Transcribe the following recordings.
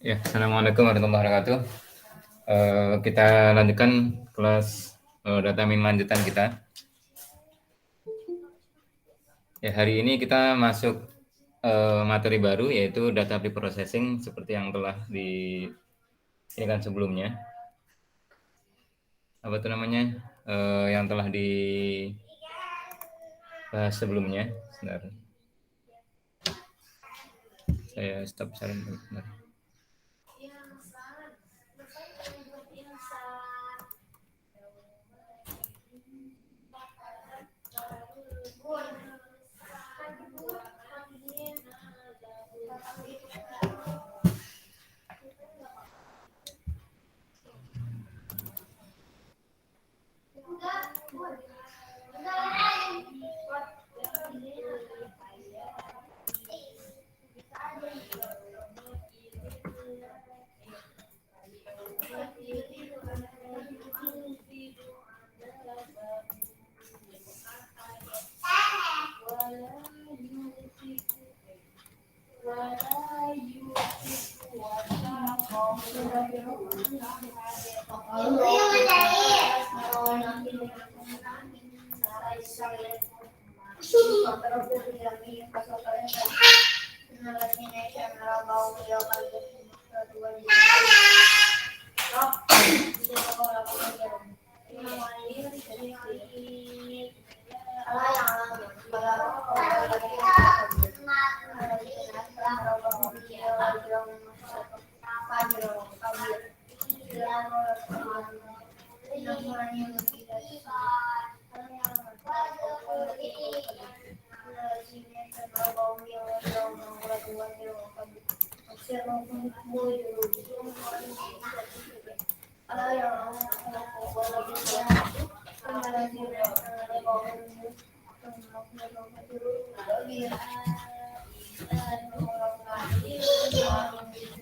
Ya, Assalamualaikum warahmatullahi wabarakatuh. Kita lanjutkan kelas data min lanjutan kita. Ya, hari ini kita masuk materi baru yaitu data preprocessing seperti yang telah di ini kan sebelumnya. Apa itu namanya? Yang telah dibahas sebelumnya. Sebentar. Saya stop sharing sebentar.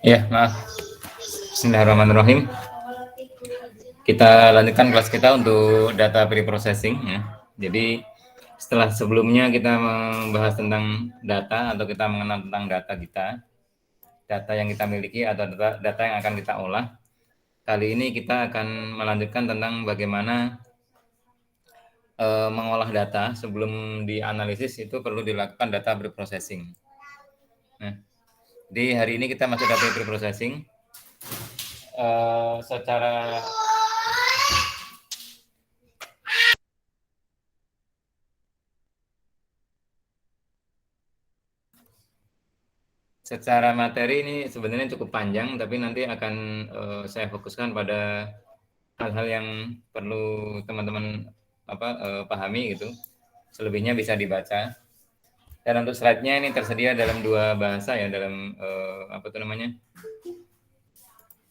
Ya, maaf. Bismillahirrahmanirrahim. Kita lanjutkan kelas kita untuk data preprocessing ya. Jadi setelah sebelumnya kita membahas tentang data atau kita mengenal tentang data yang kita miliki atau data yang akan kita olah. Kali ini kita akan melanjutkan tentang bagaimana mengolah data. Sebelum dianalisis itu perlu dilakukan data preprocessing. Nah, jadi hari ini kita masuk data preprocessing. Secara materi ini sebenarnya cukup panjang, tapi nanti akan saya fokuskan pada hal-hal yang perlu teman-teman pahami gitu. Selebihnya bisa dibaca. Dan untuk slide-nya ini tersedia dalam dua bahasa ya, dalam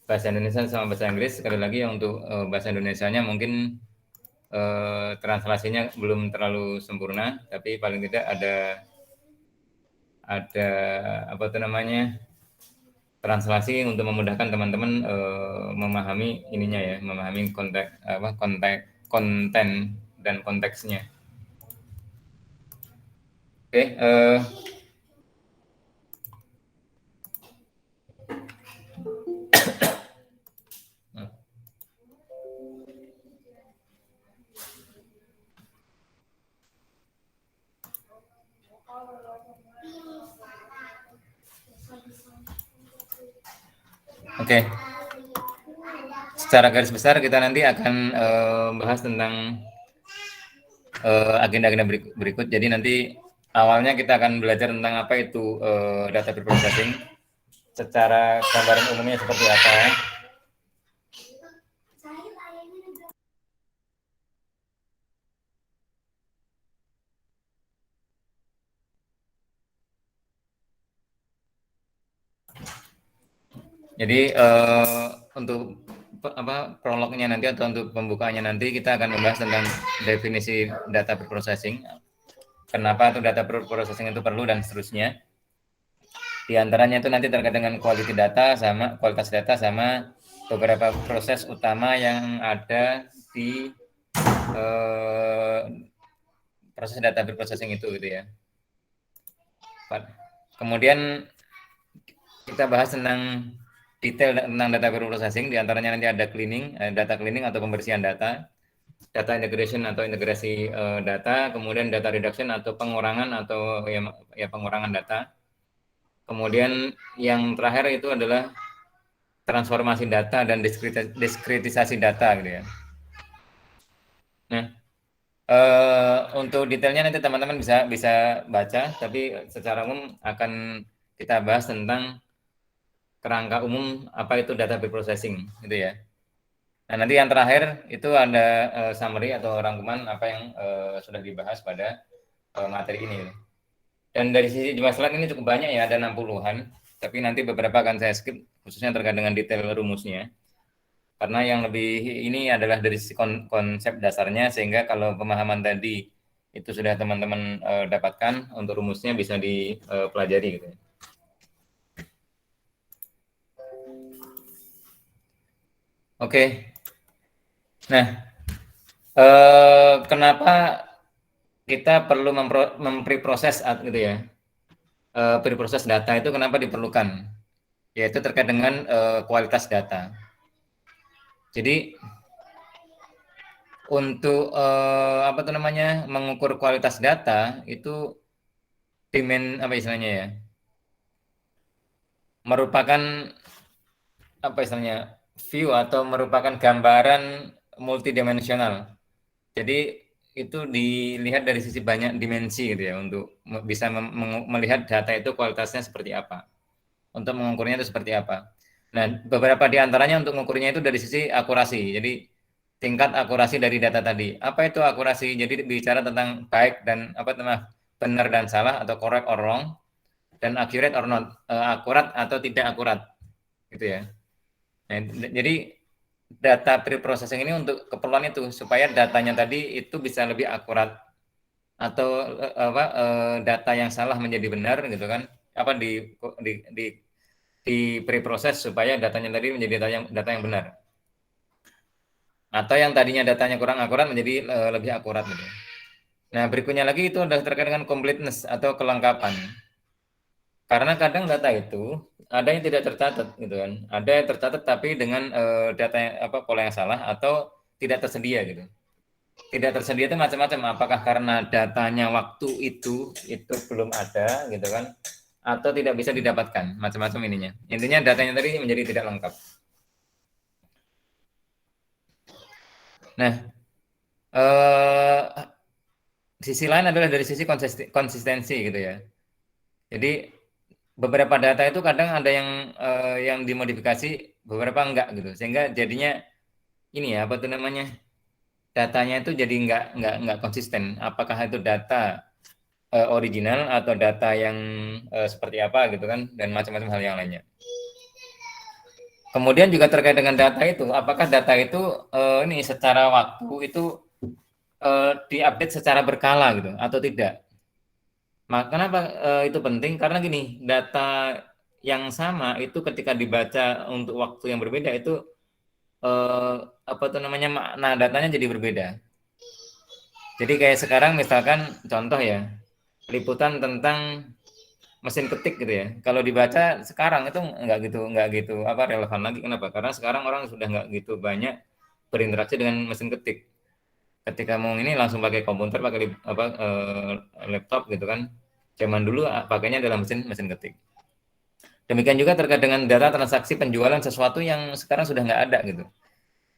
bahasa Indonesia sama bahasa Inggris. Sekali lagi yang untuk bahasa Indonesianya mungkin translasinya belum terlalu sempurna, tapi paling tidak ada translasi untuk memudahkan teman-teman memahami ininya ya, memahami konten dan konteksnya. Oke, Oke. Secara garis besar kita nanti akan bahas tentang agenda-agenda berikut. Jadi nanti awalnya kita akan belajar tentang apa itu data preprocessing, secara gambaran umumnya seperti apa. Jadi untuk prolognya nanti atau untuk pembukaannya nanti kita akan membahas tentang definisi data preprocessing, kenapa tuh data preprocessing itu perlu dan seterusnya. Di antaranya itu nanti terkait dengan kualitas data sama beberapa proses utama yang ada di proses data preprocessing itu gitu ya. Kemudian kita bahas tentang detail tentang data preprocessing, diantaranya nanti ada cleaning, data cleaning atau pembersihan data, data integration atau integrasi data, kemudian data reduction atau pengurangan atau ya pengurangan data. Kemudian yang terakhir itu adalah transformasi data dan diskretisasi data gitu ya. Nah, untuk detailnya nanti teman-teman bisa baca, tapi secara umum akan kita bahas tentang kerangka umum apa itu data preprocessing gitu ya. Nah, nanti yang terakhir itu ada summary atau rangkuman apa yang sudah dibahas pada materi ini. Dan dari sisi jumlah slide ini cukup banyak ya, ada 60-an, tapi nanti beberapa akan saya skip khususnya terkait dengan detail rumusnya. Karena yang lebih ini adalah dari sisi konsep dasarnya, sehingga kalau pemahaman tadi itu sudah teman-teman dapatkan, untuk rumusnya bisa dipelajari gitu. Oke. Nah, kenapa kita perlu mempreproses gitu ya? Preproses data itu kenapa diperlukan? Yaitu terkait dengan kualitas data. Jadi untuk apa tuh namanya, mengukur kualitas data itu apa istilahnya ya, merupakan apa istilahnya, view atau merupakan gambaran multidimensional. Jadi itu dilihat dari sisi banyak dimensi gitu ya, untuk bisa melihat data itu kualitasnya seperti apa, untuk mengukurnya itu seperti apa. Nah, beberapa di antaranya untuk mengukurnya itu dari sisi akurasi. Jadi tingkat akurasi dari data tadi. Apa itu akurasi? Jadi bicara tentang baik dan apa namanya, benar dan salah atau correct or wrong, dan accurate or not, akurat atau tidak akurat, gitu ya. Nah, jadi data preprocessing ini untuk keperluan itu, supaya datanya tadi itu bisa lebih akurat, atau data yang salah menjadi benar gitu kan, apa di preproses supaya datanya tadi menjadi data yang benar, atau yang tadinya datanya kurang akurat menjadi lebih akurat gitu. Nah, berikutnya lagi itu adalah terkait dengan completeness atau kelengkapan. Karena kadang data itu ada yang tidak tercatat gitu kan. Ada yang tercatat tapi dengan data pola yang salah atau tidak tersedia gitu. Tidak tersedia itu macam-macam. Apakah karena datanya waktu itu belum ada gitu kan, atau tidak bisa didapatkan, macam-macam ininya. Intinya datanya tadi menjadi tidak lengkap. Nah, sisi lain adalah dari sisi konsistensi gitu ya. Jadi beberapa data itu kadang ada yang dimodifikasi, beberapa enggak gitu, sehingga jadinya ini ya, apa tuh namanya, datanya itu jadi enggak konsisten. Apakah itu data original atau data yang seperti apa gitu kan, dan macam-macam hal yang lainnya. Kemudian juga terkait dengan data itu, apakah data itu ini secara waktu itu diupdate secara berkala gitu atau tidak. Kenapa itu penting? Karena gini, data yang sama itu ketika dibaca untuk waktu yang berbeda itu apa tuh namanya, makna datanya jadi berbeda. Jadi kayak sekarang misalkan contoh ya, liputan tentang mesin ketik gitu ya. Kalau dibaca sekarang itu nggak gitu apa relevan lagi. Kenapa? Karena sekarang orang sudah nggak gitu banyak berinteraksi dengan mesin ketik. Ketika mau ini langsung pakai komputer, pakai laptop gitu kan. Zaman dulu pakainya adalah mesin ketik. Demikian juga terkait dengan data transaksi penjualan sesuatu yang sekarang sudah nggak ada gitu.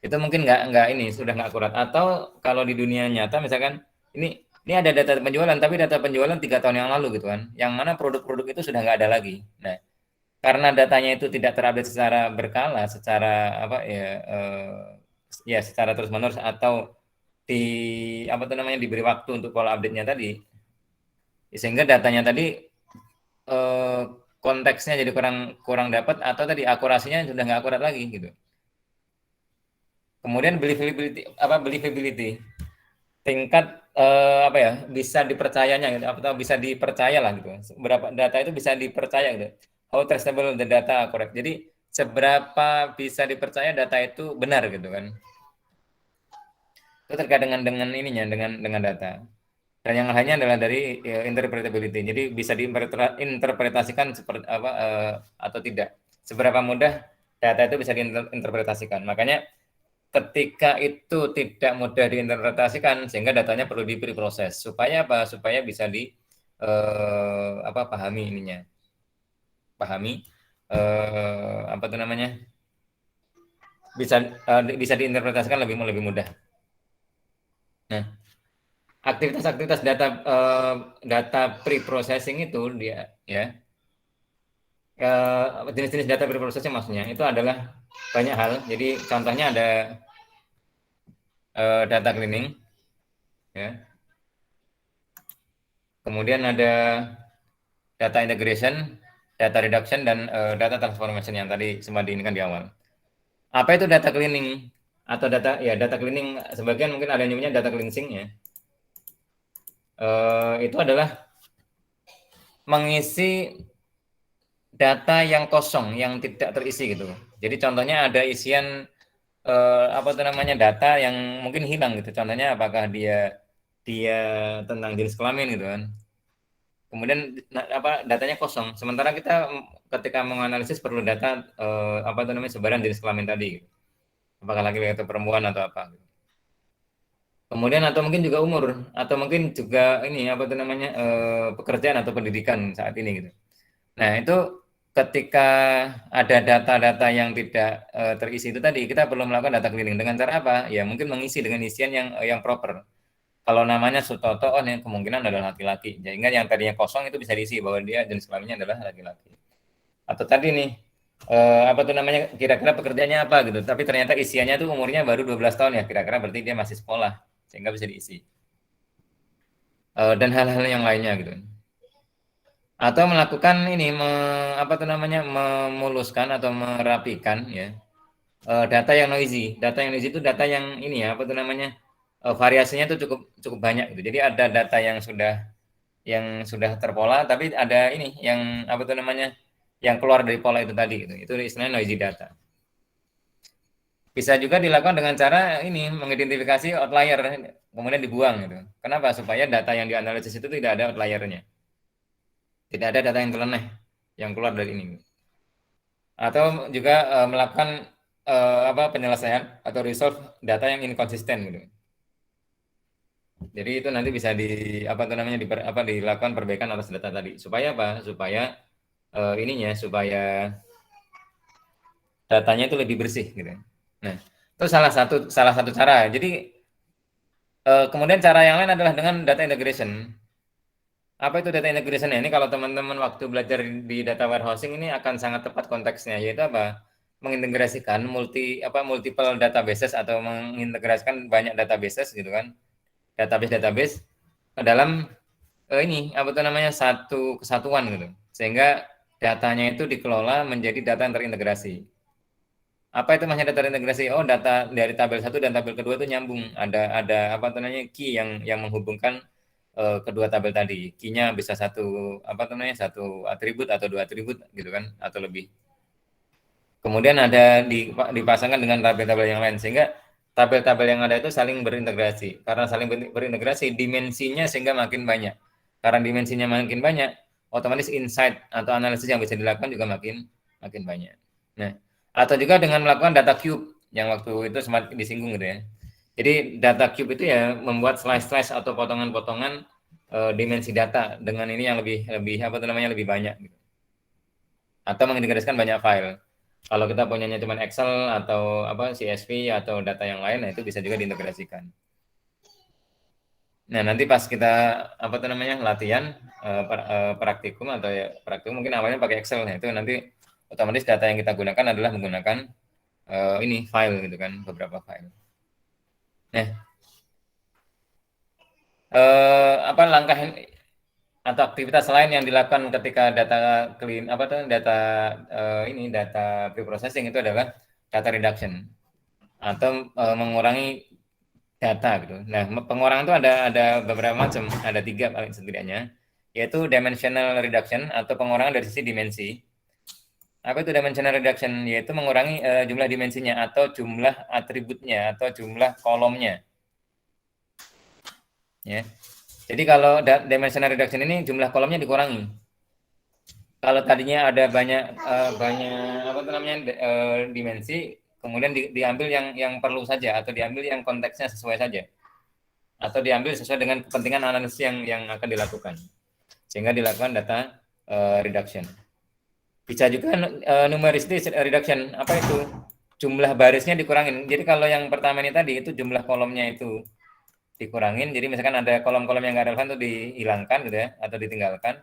Itu mungkin nggak ini sudah nggak akurat. Atau kalau di dunia nyata misalkan ini ada data penjualan, tapi data penjualan 3 tahun yang lalu gitu kan, yang mana produk-produk itu sudah nggak ada lagi. Nah, karena datanya itu tidak terupdate secara berkala, secara apa ya, ya secara terus menerus, atau di apa tuh namanya, diberi waktu untuk pola update-nya tadi, sehingga datanya tadi eh, konteksnya jadi kurang dapat, atau tadi akurasinya sudah nggak akurat lagi gitu. Kemudian believability, tingkat apa ya, bisa dipercayanya gitu, atau bisa dipercaya lah gitu. Berapa data itu bisa dipercaya gitu. How trustable the data correct. Jadi seberapa bisa dipercaya data itu benar gitu kan. Itu terkait dengan ininya, dengan data. Dan yang lainnya adalah dari interpretability. Jadi bisa diinterpretasikan seperti apa atau tidak. Seberapa mudah data itu bisa diinterpretasikan. Makanya ketika itu tidak mudah diinterpretasikan, sehingga datanya perlu di preproses. Supaya apa? Supaya bisa pahami ininya, pahami apa itu namanya, bisa diinterpretasikan lebih mudah. Nah, aktivitas-aktivitas data pre-processing itu dia ya, jenis-jenis data pre-processing maksudnya itu adalah banyak hal. Jadi contohnya ada data cleaning ya. Kemudian ada data integration, data reduction, dan data transformation yang tadi sempat diinginkan di awal. Apa itu data cleaning atau data cleaning, sebagian mungkin ada yang nyebutnya data cleansing ya. Itu adalah mengisi data yang kosong, yang tidak terisi gitu. Jadi contohnya ada isian data yang mungkin hilang gitu. Contohnya apakah dia dia tentang jenis kelamin gitu kan. Kemudian datanya kosong. Sementara kita ketika menganalisis perlu data sebaran jenis kelamin tadi. Gitu. Apakah laki-laki atau perempuan atau apa. Gitu. Kemudian atau mungkin juga umur atau mungkin juga ini pekerjaan atau pendidikan saat ini gitu. Nah, itu ketika ada data-data yang tidak terisi itu tadi, kita perlu melakukan data cleaning dengan cara apa? Ya mungkin mengisi dengan isian yang proper. Kalau namanya Sutoto, yang kemungkinan adalah laki-laki. Sehingga yang tadinya kosong itu bisa diisi bahwa dia jenis kelaminnya adalah laki-laki. Atau tadi nih, kira-kira pekerjaannya apa gitu. Tapi ternyata isiannya tuh umurnya baru 12 tahun ya, kira-kira berarti dia masih sekolah. Sehingga bisa diisi. Dan hal-hal yang lainnya gitu. Atau melakukan ini, memuluskan atau merapikan ya, data yang noisy. Data yang noisy itu data yang ini ya, variasinya itu cukup banyak gitu. Jadi ada data yang sudah terpola, tapi ada ini yang yang keluar dari pola itu tadi gitu. Itu istilahnya noisy data. Bisa juga dilakukan dengan cara ini mengidentifikasi outlier kemudian dibuang gitu. Kenapa? Supaya data yang dianalisis itu tidak ada outliernya. Tidak ada data yang terleneh yang keluar dari ini. Atau juga melakukan penyelesaian atau resolve data yang inkonsisten gitu. Jadi itu nanti bisa dilakukan perbaikan atas data tadi. Supaya apa? Supaya supaya datanya itu lebih bersih gitu. Nah, itu salah satu cara. Jadi kemudian cara yang lain adalah dengan data integration. Apa itu data integration? Ini kalau teman-teman waktu belajar di data warehousing ini akan sangat tepat konteksnya, yaitu apa? Mengintegrasikan multiple databases atau mengintegrasikan banyak databases gitu kan. Database ke dalam satu kesatuan gitu. Sehingga datanya itu dikelola menjadi data yang terintegrasi. Apa itu maksudnya data terintegrasi? Oh, data dari tabel 1 dan tabel kedua itu nyambung. Ada key yang menghubungkan kedua tabel tadi. Key-nya bisa satu atribut atau dua atribut gitu kan, atau lebih. Kemudian ada dipasangkan dengan tabel-tabel yang lain sehingga tabel-tabel yang ada itu saling berintegrasi. Karena saling berintegrasi, dimensinya sehingga makin banyak. Karena dimensinya makin banyak, otomatis insight atau analisis yang bisa dilakukan juga makin banyak. Nah, atau juga dengan melakukan data cube yang waktu itu sempat disinggung gitu ya. Jadi data cube itu ya membuat slice atau potongan-potongan dimensi data dengan ini yang lebih banyak gitu. Atau mengintegrasikan banyak file. Kalau kita punyanya cuma Excel atau CSV atau data yang lain, nah itu bisa juga diintegrasikan. Nah, nanti pas kita latihan praktikum atau praktikum mungkin awalnya pakai Excel, nah itu nanti otomatis data yang kita gunakan adalah menggunakan file gitu kan, beberapa file. Nah, langkah atau aktivitas lain yang dilakukan ketika data preprocessing itu adalah data reduction atau mengurangi data gitu. Nah, pengurangan itu ada beberapa macam, ada 3 paling setidaknya, yaitu dimensional reduction atau pengurangan dari sisi dimensi. Apa itu dimensional reduction? Yaitu mengurangi jumlah dimensinya atau jumlah atributnya atau jumlah kolomnya. Ya. Jadi kalau dimensional reduction ini jumlah kolomnya dikurangi. Kalau tadinya ada banyak apa namanya dimensi, kemudian diambil yang perlu saja atau diambil yang konteksnya sesuai saja atau diambil sesuai dengan kepentingan analisis yang akan dilakukan, sehingga dilakukan data reduction. Bisa juga numeric reduction. Apa itu? Jumlah barisnya dikurangin. Jadi kalau yang pertama ini tadi itu jumlah kolomnya itu dikurangin. Jadi misalkan ada kolom-kolom yang nggak relevan itu dihilangkan gitu ya, atau ditinggalkan.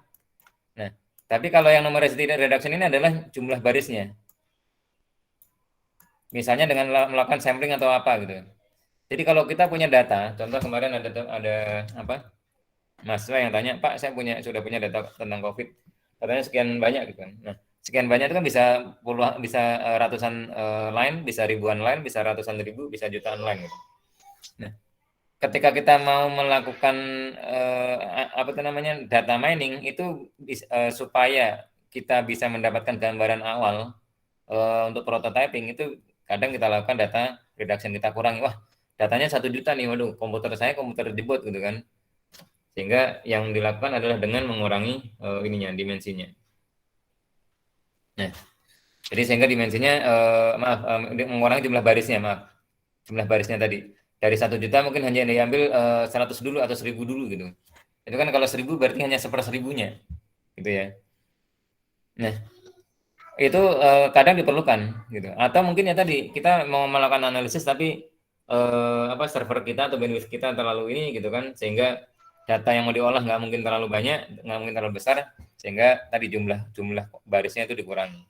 Nah, tapi kalau yang numeric reduction ini adalah jumlah barisnya. Misalnya dengan melakukan sampling atau apa gitu. Jadi kalau kita punya data, contoh kemarin ada apa? Mahasiswa yang tanya, Pak, saya sudah punya data tentang COVID, katanya sekian banyak gitu kan. Nah, sekian banyak itu kan bisa ratusan line, bisa ribuan line, bisa ratusan ribu, bisa jutaan line gitu. Nah, ketika kita mau melakukan apa itu namanya data mining itu supaya kita bisa mendapatkan gambaran awal untuk prototyping itu kadang kita lakukan data reduction, kita kurangi. Wah, datanya 1 juta nih, waduh, komputer jebot gitu kan. Sehingga yang dilakukan adalah dengan mengurangi dimensinya. Nah, jadi sehingga dimensinya mengurangi jumlah barisnya, jumlah barisnya tadi. Dari 1 juta mungkin hanya diambil 100 dulu atau 1000 dulu gitu. Itu kan kalau 1000 berarti hanya 1/1000-nya, gitu ya. Nah, itu kadang diperlukan gitu. Atau mungkin ya tadi kita mau melakukan analisis tapi server kita atau bandwidth kita terlalu ini gitu kan, sehingga data yang mau diolah nggak mungkin terlalu banyak, nggak mungkin terlalu besar, sehingga tadi jumlah barisnya itu dikurangi.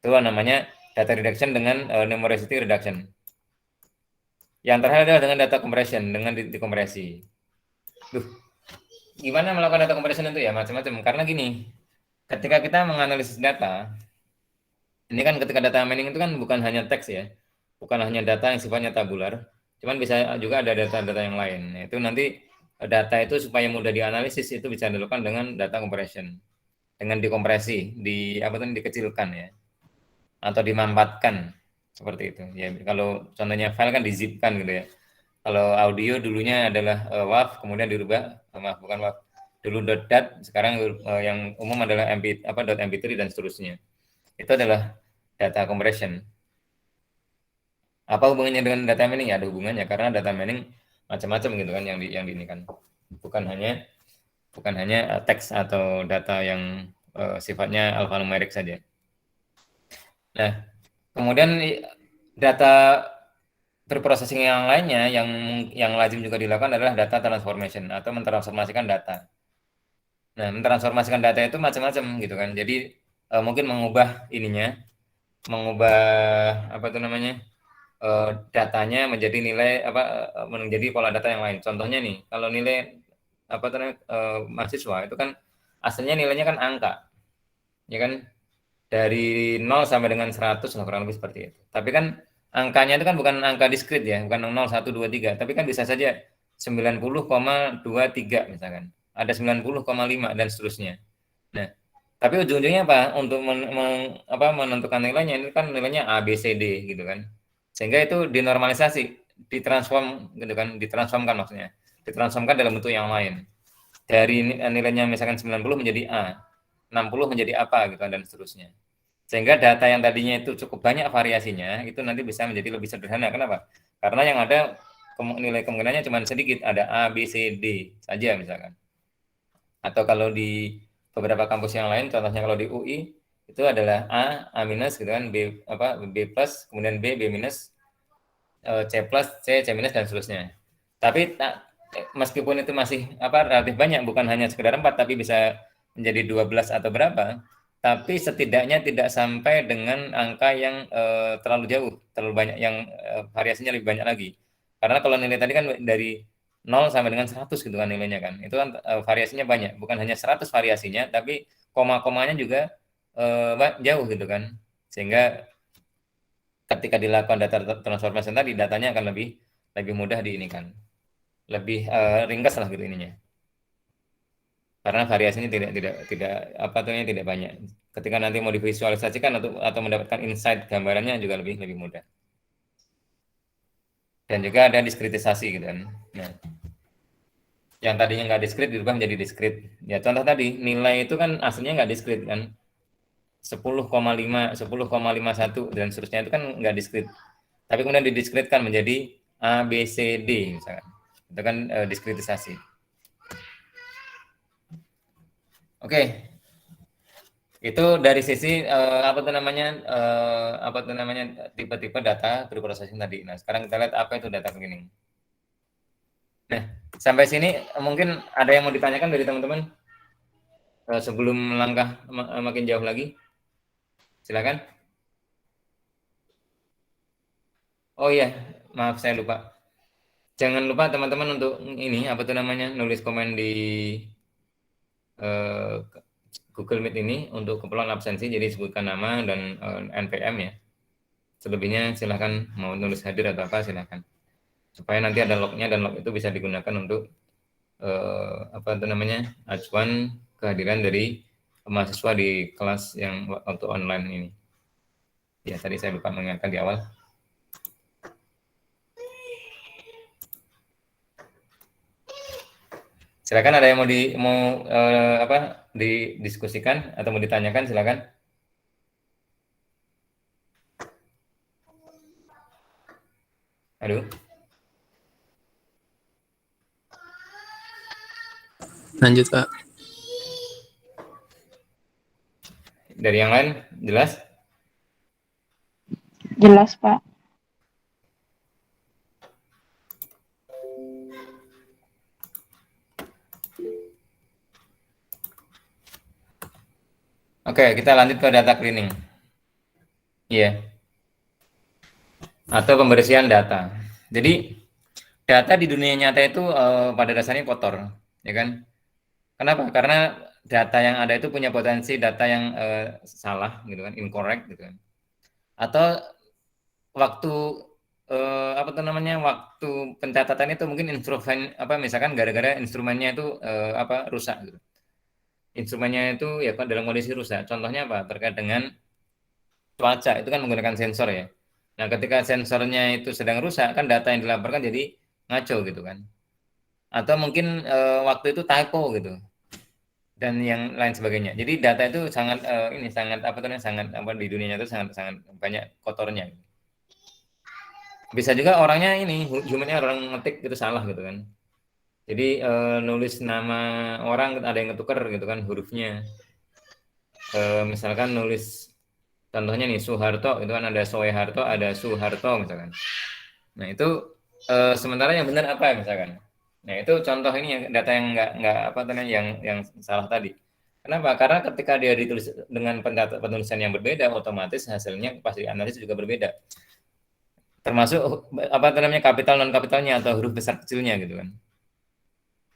Itu namanya data reduction dengan numericity reduction. Yang terakhir adalah dengan data compression, dengan dikompresi. Gimana melakukan data compression itu ya macam-macam. Karena gini, ketika kita menganalisis data, ini kan ketika data mining itu kan bukan hanya teks ya, bukan hanya data yang sifatnya tabular, cuman bisa juga ada data-data yang lain. Itu nanti data itu supaya mudah dianalisis itu bisa dilakukan dengan data compression, dengan dikompresi, dikecilkan ya, atau dimampatkan seperti itu. Ya, kalau contohnya file kan di-zipkan gitu ya. Kalau audio dulunya adalah WAV, kemudian dirubah, bukan WAV, dulu .dat, sekarang yang umum adalah .mp3 dan seterusnya. Itu adalah data compression. Apa hubungannya dengan data mining? Ya ada hubungannya karena data mining macam-macam gitu kan yang ini kan. Bukan hanya teks atau data yang sifatnya alfanumerik saja. Nah, kemudian data preprocessing yang lainnya yang lazim juga dilakukan adalah data transformation atau mentransformasikan data. Nah, mentransformasikan data itu macam-macam gitu kan. Jadi mungkin mengubah apa itu namanya? Datanya menjadi menjadi pola data yang lain. Contohnya nih, kalau nilai mahasiswa itu kan aslinya nilainya kan angka, ya kan dari 0 sampai dengan 100 kurang lebih seperti itu. Tapi kan angkanya itu kan bukan angka diskrit ya, bukan 0, 1, 2, 3, tapi kan bisa saja 90,23 misalkan. Ada 90,5 dan seterusnya. Nah, tapi ujung-ujungnya apa? Untuk menentukan nilainya ini kan nilainya A, B, C, D gitu kan. Sehingga itu dinormalisasi, ditransform gitu kan, ditransformkan maksudnya. Ditransformkan dalam bentuk yang lain. Dari nilainya misalkan 90 menjadi A, 60 menjadi apa gitu kan, dan seterusnya. Sehingga data yang tadinya itu cukup banyak variasinya, itu nanti bisa menjadi lebih sederhana. Kenapa? Karena yang ada nilai kemungkinannya cuma sedikit, ada A, B, C, D saja misalkan. Atau kalau di beberapa kampus yang lain, contohnya kalau di UI, itu adalah A minus gitu kan, B plus, kemudian B minus, C plus, C minus, dan seterusnya. Tapi meskipun itu masih relatif banyak, bukan hanya sekedar 4, tapi bisa menjadi 12 atau berapa, tapi setidaknya tidak sampai dengan angka yang terlalu jauh, terlalu banyak, yang variasinya lebih banyak lagi. Karena kalau nilai tadi kan dari 0 sampai dengan 100 gitu kan nilainya kan. Itu kan variasinya banyak, bukan hanya 100 variasinya, tapi koma-komanya juga jauh gitu kan. Sehingga ketika dilakukan data transformation tadi, datanya akan lebih mudah diinikan. Lebih ringkas lah gitu ininya. Karena variasinya tidak banyak. Ketika nanti mau divisualisasikan atau mendapatkan insight gambarannya juga lebih mudah. Dan juga ada diskritisasi gitu kan. Nah, yang tadinya nggak diskrit dirubah menjadi diskrit. Ya contoh tadi, nilai itu kan aslinya nggak diskrit kan. 10,5, 10,51 dan seterusnya itu kan nggak diskrit. Tapi kemudian didiskretkan menjadi A, B, C, D misalkan. Itu kan diskritisasi. Oke. Itu dari sisi tipe-tipe data preprocessing tadi. Nah, sekarang kita lihat apa itu data cleaning. Nah, sampai sini mungkin ada yang mau ditanyakan dari teman-teman sebelum langkah makin jauh lagi. Silakan. Oh iya, maaf saya lupa. Jangan lupa teman-teman untuk ini nulis komen di Google Meet ini untuk keperluan absensi. Jadi sebutkan nama dan NPM ya. Selebihnya silahkan mau nulis hadir atau apa silahkan. Supaya nanti ada lognya dan log itu bisa digunakan untuk acuan kehadiran dari mahasiswa di kelas yang waktu online ini. Ya tadi saya lupa mengingatkan di awal. Silakan ada yang mau didiskusikan atau mau ditanyakan silakan. Aduh. Lanjut, Pak. Dari yang lain jelas? Jelas, Pak. Oke, kita lanjut ke data cleaning. Iya. Atau pembersihan data. Jadi data di dunia nyata itu pada dasarnya kotor, ya kan? Kenapa? Karena data yang ada itu punya potensi data yang salah, gitu kan, incorrect, gitu kan. Atau waktu waktu pencatatan itu mungkin instrumen misalkan gara-gara instrumennya itu rusak, gitu. Instrumennya itu ya kan dalam kondisi rusak. Contohnya apa? Terkait dengan cuaca itu kan menggunakan sensor ya. Nah, ketika sensornya itu sedang rusak, kan data yang dilaporkan jadi ngaco gitu kan. Atau mungkin waktu itu typo gitu. Dan yang lain sebagainya. Jadi data itu sangat di dunianya itu sangat banyak kotornya. Bisa juga orangnya humannya orang ngetik itu salah gitu kan. Jadi nulis nama orang ada yang ketukar gitu kan hurufnya. Misalkan nulis contohnya nih Soeharto itu kan ada Soeharto, ada Soeharto misalkan. Nah itu sementara yang benar apa misalkan. Nah itu contoh ini yang data yang yang salah tadi. Kenapa? Karena ketika dia ditulis dengan penulisan yang berbeda, otomatis hasilnya pasti analisis juga berbeda. Termasuk kapital non kapitalnya atau huruf besar kecilnya gitu kan.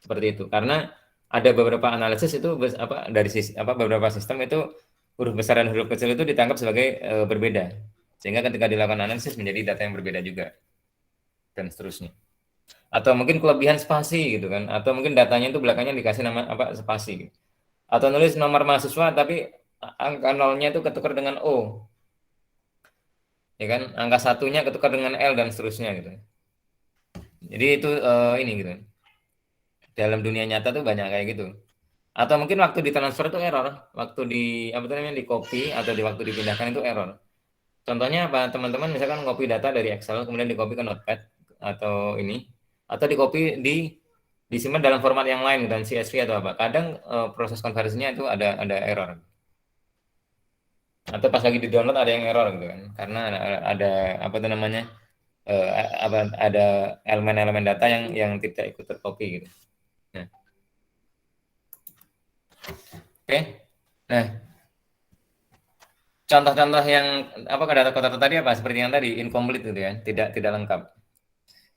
Seperti itu. Karena ada beberapa analisis itu dari beberapa sistem itu huruf besar dan huruf kecil itu ditangkap sebagai berbeda. Sehingga ketika dilakukan analisis menjadi data yang berbeda juga. Dan seterusnya. Atau mungkin kelebihan spasi gitu kan. Atau mungkin datanya itu belakangnya dikasih nama spasi. Gitu. Atau nulis nomor mahasiswa tapi angka nolnya itu ketukar dengan O. Ya kan? Angka satunya ketukar dengan L dan seterusnya gitu. Jadi itu gitu. Dalam dunia nyata tuh banyak kayak gitu. Atau mungkin waktu ditransfer itu error, waktu di copy atau di waktu dipindahkan itu error. Contohnya apa? Teman-teman misalkan copy data dari Excel kemudian di copy ke Notepad atau di copy disimpan dalam format yang lain dan CSV atau apa. Kadang proses konversinya itu ada error. Atau pas lagi di download ada yang error gitu kan. Karena ada ada elemen-elemen data yang tidak ikut tercopy gitu. Nah. Oke. Nah, contoh-contoh yang data kotor tadi apa? Seperti yang tadi incomplete gitu ya, tidak lengkap.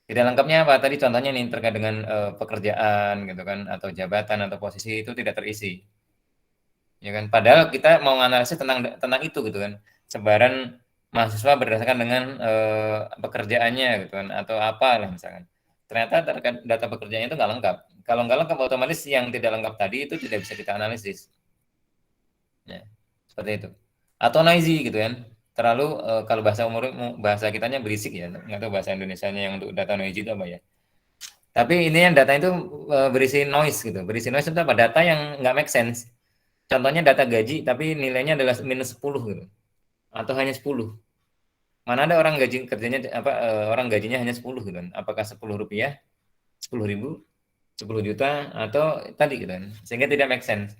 Tidak lengkapnya apa? Tadi contohnya nih terkait dengan pekerjaan gitu kan atau jabatan atau posisi itu tidak terisi. Ya kan? Padahal kita mau analisis tentang itu gitu kan. Sebaran mahasiswa berdasarkan dengan pekerjaannya gitu kan atau apa lah misalkan. Ternyata terkait data pekerjaannya itu nggak lengkap. Kalau nggak lengkap otomatis yang tidak lengkap tadi itu tidak bisa kita analisis. Ya, seperti itu. Atau noisy gitu kan. Terlalu kalau bahasa kitanya berisik ya. Nggak tahu bahasa Indonesianya yang untuk data noisy itu apa ya. Tapi ini yang data itu berisi noise gitu. Berisi noise itu apa? Data yang nggak make sense. contohnya data gaji tapi nilainya adalah minus 10 gitu atau hanya 10. Mana ada orang gaji kerjanya orang gajinya hanya 10 gitu kan. Apakah 10 rupiah, 10 ribu, 10 juta atau tadi gitu kan. Sehingga tidak make sense.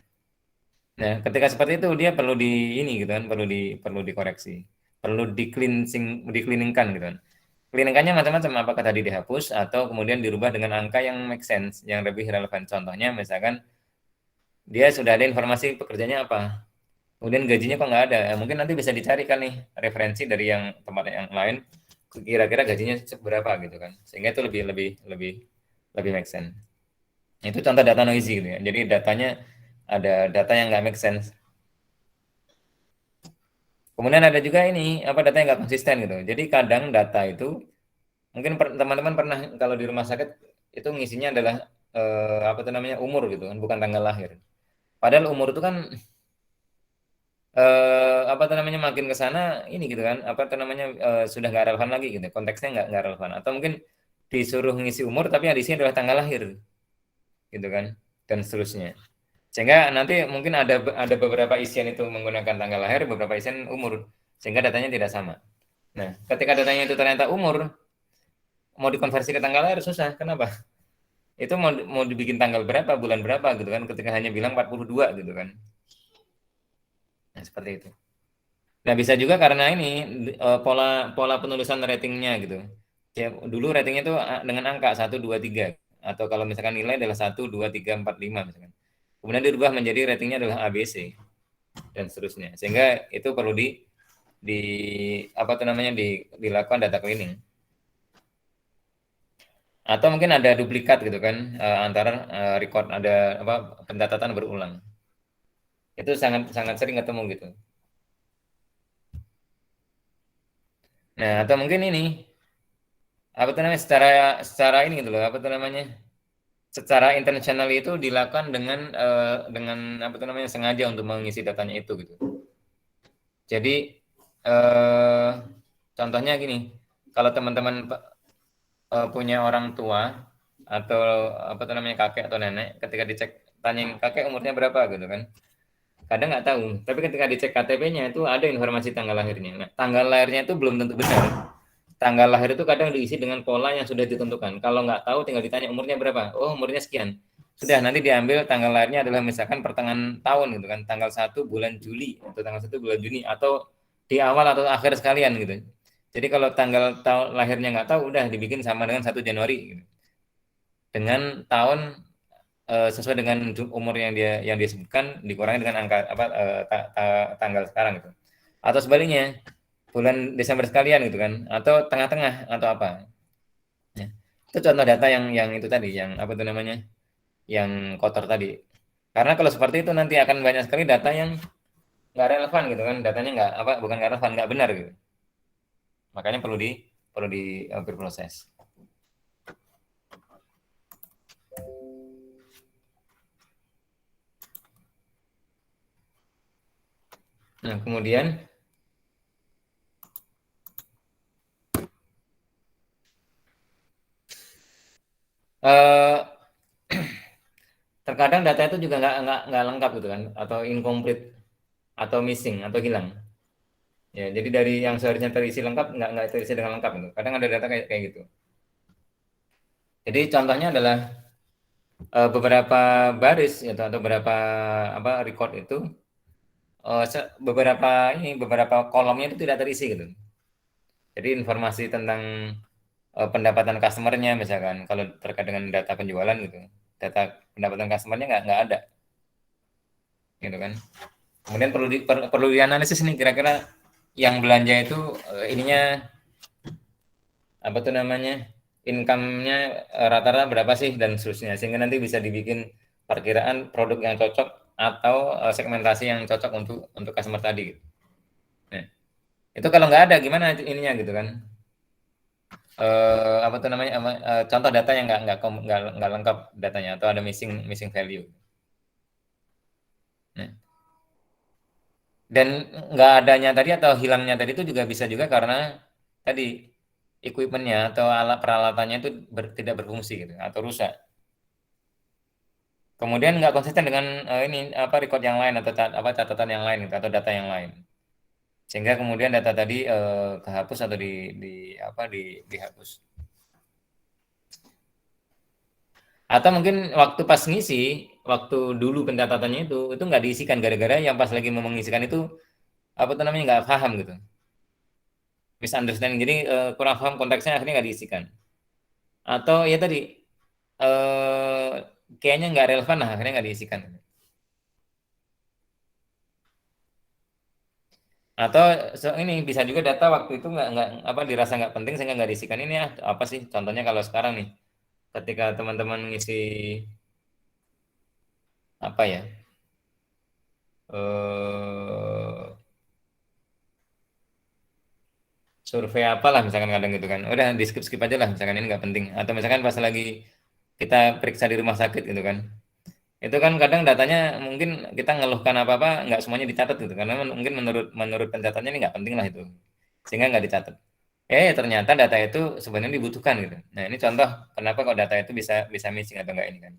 Nah, ketika seperti itu dia perlu di ini gitu kan, perlu dikoreksi. Perlu di-cleaningkan gitu kan. Cleaningkannya macam-macam, apakah tadi dihapus atau kemudian dirubah dengan angka yang make sense, yang lebih relevan. Contohnya misalkan dia sudah ada informasi pekerjaannya apa, kemudian gajinya kok nggak ada, mungkin nanti bisa dicarikan nih referensi dari yang tempat yang lain, kira-kira gajinya berapa gitu kan, sehingga itu lebih lebih lebih lebih make sense. Itu contoh data noisy gitu ya, jadi datanya ada data yang nggak make sense. Kemudian ada juga ini data yang nggak konsisten gitu, jadi kadang data itu mungkin teman-teman pernah kalau di rumah sakit itu ngisinya adalah umur gitu kan, bukan tanggal lahir. Padahal umur itu kan makin ke sana ini gitu kan, sudah nggak relevan lagi gitu, konteksnya nggak relevan. Atau mungkin disuruh ngisi umur tapi yang di sini adalah tanggal lahir, gitu kan, dan seterusnya. Sehingga nanti mungkin ada beberapa isian itu menggunakan tanggal lahir, beberapa isian umur, sehingga datanya tidak sama. Nah, ketika datanya itu ternyata umur, mau dikonversi ke tanggal lahir susah. Kenapa? Itu mau dibikin tanggal berapa, bulan berapa gitu kan, ketika hanya bilang 42 gitu kan. Nah, seperti itu. Nah, bisa juga karena ini pola pola penulisan ratingnya gitu. Ya, dulu ratingnya itu dengan angka 1, 2, 3. Atau kalau misalkan nilai adalah 1, 2, 3, 4, 5 misalkan. Kemudian dirubah menjadi ratingnya adalah ABC dan seterusnya. Sehingga itu perlu di dilakukan data cleaning. Atau mungkin ada duplikat gitu kan, antara record ada pencatatan berulang. Itu sangat sangat sering ketemu gitu. Nah, atau mungkin ini secara secara ini gitu loh, secara intentional itu dilakukan dengan sengaja untuk mengisi datanya itu gitu. Jadi contohnya gini, kalau teman-teman punya orang tua atau kakek atau nenek, ketika dicek tanyain kakek umurnya berapa gitu kan, kadang nggak tahu, tapi ketika dicek KTP-nya itu ada informasi tanggal lahirnya. Nah, tanggal lahirnya itu belum tentu benar. Tanggal lahir itu kadang diisi dengan pola yang sudah ditentukan. Kalau nggak tahu tinggal ditanya umurnya berapa. Oh, umurnya sekian. Sudah, nanti diambil tanggal lahirnya adalah misalkan pertengahan tahun gitu kan, tanggal 1 bulan Juli atau tanggal 1 bulan Juni atau di awal atau akhir sekalian gitu. Jadi kalau tanggal tahun lahirnya nggak tahu, udah dibikin sama dengan 1 Januari gitu. Dengan tahun sesuai dengan umur yang dia sebutkan dikurangi dengan angka tanggal sekarang gitu. Atau sebaliknya, bulan Desember sekalian gitu kan, atau tengah-tengah atau apa. Ya. Itu contoh data yang itu tadi, yang kotor tadi. Karena kalau seperti itu nanti akan banyak sekali data yang nggak relevan gitu kan, datanya bukan nggak relevan, nggak benar gitu. Makanya perlu berproses. Nah, kemudian terkadang data itu juga nggak lengkap gitu kan, atau incomplete, atau missing, atau hilang. Ya, jadi dari yang seharusnya terisi lengkap nggak terisi dengan lengkap gitu. Kadang ada data kayak gitu. Jadi contohnya adalah beberapa baris atau beberapa record itu beberapa kolomnya itu tidak terisi gitu. Jadi informasi tentang pendapatan customernya misalkan kalau terkait dengan data penjualan gitu, data pendapatan customernya nggak ada gitu kan. Kemudian perlu dianalisis nih, kira-kira yang belanja itu ininya income-nya rata-rata berapa sih dan seterusnya, sehingga nanti bisa dibikin perkiraan produk yang cocok atau segmentasi yang cocok untuk customer tadi gitu. Nah, itu kalau nggak ada gimana ininya gitu kan, contoh data yang nggak lengkap datanya atau ada missing value. Nah, dan nggak adanya tadi atau hilangnya tadi itu juga bisa juga karena tadi equipmentnya atau alat peralatannya itu tidak berfungsi gitu atau rusak. Kemudian nggak konsisten dengan ini apa record yang lain atau catatan yang lain gitu, atau data yang lain. Sehingga kemudian data tadi kehapus atau dihapus. Atau mungkin waktu pas ngisi, waktu dulu pencatatannya itu nggak diisikan gara-gara yang pas lagi mau mengisikan itu apa tuh namanya nggak paham gitu, misunderstanding. Jadi kurang paham konteksnya akhirnya nggak diisikan. Atau ya tadi eh kayaknya nggak relevan lah akhirnya nggak diisikan. Atau ini bisa juga data waktu itu nggak apa dirasa nggak penting sehingga nggak diisikan. Ini ya apa sih contohnya kalau sekarang nih ketika teman-teman ngisi apa ya eh survei apalah misalkan kadang gitu kan udah di skip skip aja lah misalkan ini nggak penting, atau misalkan pas lagi kita periksa di rumah sakit gitu kan itu kan kadang datanya mungkin kita ngeluhkan apa apa nggak semuanya dicatat gitu karena mungkin menurut menurut pencatatannya ini nggak penting lah itu sehingga nggak dicatat. Ternyata data itu sebenarnya dibutuhkan gitu. Nah ini contoh kenapa kok data itu bisa bisa missing atau enggak ini kan,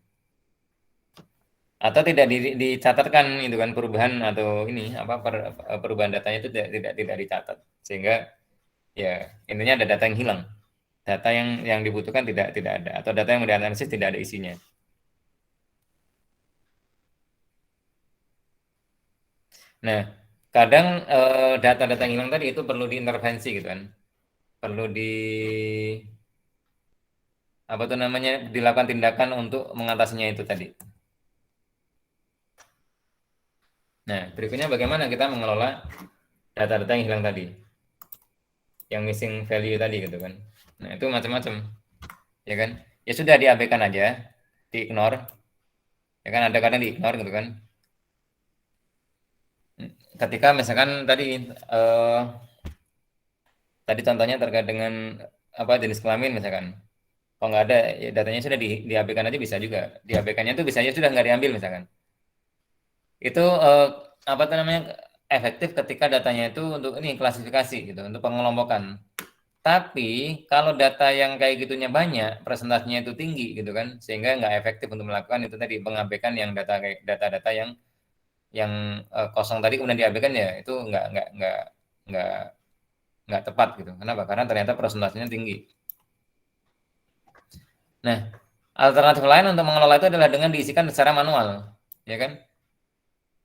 atau tidak dicatatkan itu kan perubahan atau ini apa perubahan datanya itu tidak dicatat sehingga ya intinya ada data yang hilang, data yang dibutuhkan tidak ada, atau data yang mau dianalisis tidak ada isinya. Nah kadang data-data yang hilang tadi itu perlu diintervensi gitu kan, perlu di apa tuh namanya dilakukan tindakan untuk mengatasinya itu tadi. Nah berikutnya bagaimana kita mengelola data-data yang hilang tadi, yang missing value tadi gitu kan. Nah itu macam-macam ya kan, ya sudah diabaikan aja, diignore ya kan, ada kadang diignore gitu kan. Ketika misalkan tadi contohnya terkait dengan apa jenis kelamin misalkan, kalau nggak ada ya datanya sudah diabaikan aja, bisa juga diabaikannya itu bisa aja sudah nggak diambil misalkan. Itu apa tuh namanya efektif ketika datanya itu untuk ini klasifikasi gitu, untuk pengelompokan. Tapi kalau data yang kayak gitunya banyak, presentasinya itu tinggi gitu kan, sehingga nggak efektif untuk melakukan itu tadi pengabaikan yang data kayak data-data yang kosong tadi kemudian diabaikan, ya itu nggak nggak tepat gitu. Kenapa? Karena ternyata presentasinya tinggi. Nah, alternatif lain untuk mengelola itu adalah dengan diisikan secara manual, ya kan?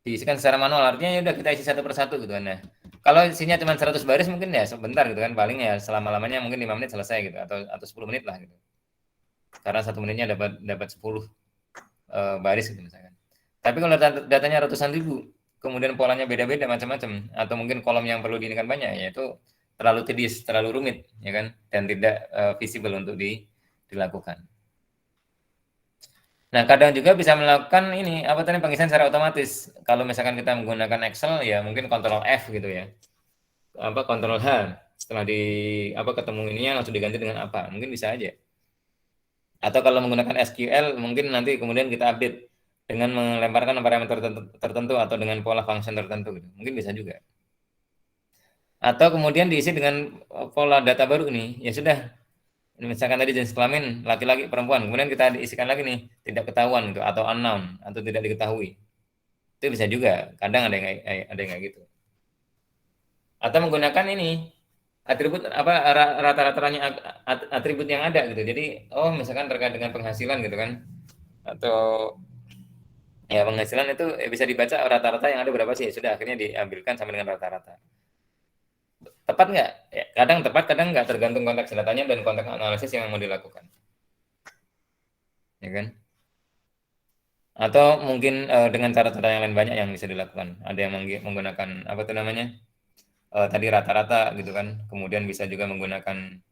Diisikan secara manual artinya ya udah kita isi satu persatu gitu kan. Nah, kalau isinya cuma 100 baris mungkin ya sebentar gitu kan, paling ya selama-lamanya mungkin 5 menit selesai gitu, atau 10 menit lah gitu. Karena 1 menitnya dapat dapat 10 baris gitu misalkan. Tapi kalau datanya ratusan ribu, kemudian polanya beda-beda macam-macam, atau mungkin kolom yang perlu diinikan banyak, ya itu terlalu tedious, terlalu rumit, ya kan, dan tidak visible untuk dilakukan. Nah, kadang juga bisa melakukan ini apa tadi pengisian secara otomatis. Kalau misalkan kita menggunakan Excel, ya mungkin Ctrl F gitu ya, apa Ctrl H setelah di apa ketemu ininya langsung diganti dengan apa, mungkin bisa aja. Atau kalau menggunakan SQL, mungkin nanti kemudian kita update dengan melemparkan parameter tertentu atau dengan pola function tertentu gitu. Mungkin bisa juga. Atau kemudian diisi dengan pola data baru nih. Ya sudah, misalkan tadi jenis kelamin laki-laki perempuan, kemudian kita isikan lagi nih tidak ketahuan gitu atau unknown atau tidak diketahui. Itu bisa juga. Kadang ada yang kayak gitu. Atau menggunakan ini atribut apa rata-ratanya atribut yang ada gitu. Jadi misalkan terkait dengan penghasilan gitu kan, atau ya penghasilan itu bisa dibaca rata-rata yang ada berapa sih, sudah akhirnya diambilkan sama dengan rata-rata. Tepat nggak? Ya, kadang tepat, kadang nggak, tergantung konteks datanya dan konteks analisis yang mau dilakukan, ya kan? Atau mungkin dengan cara-cara yang lain banyak yang bisa dilakukan. Ada yang menggunakan apa tuh namanya tadi rata-rata gitu kan, kemudian bisa juga menggunakan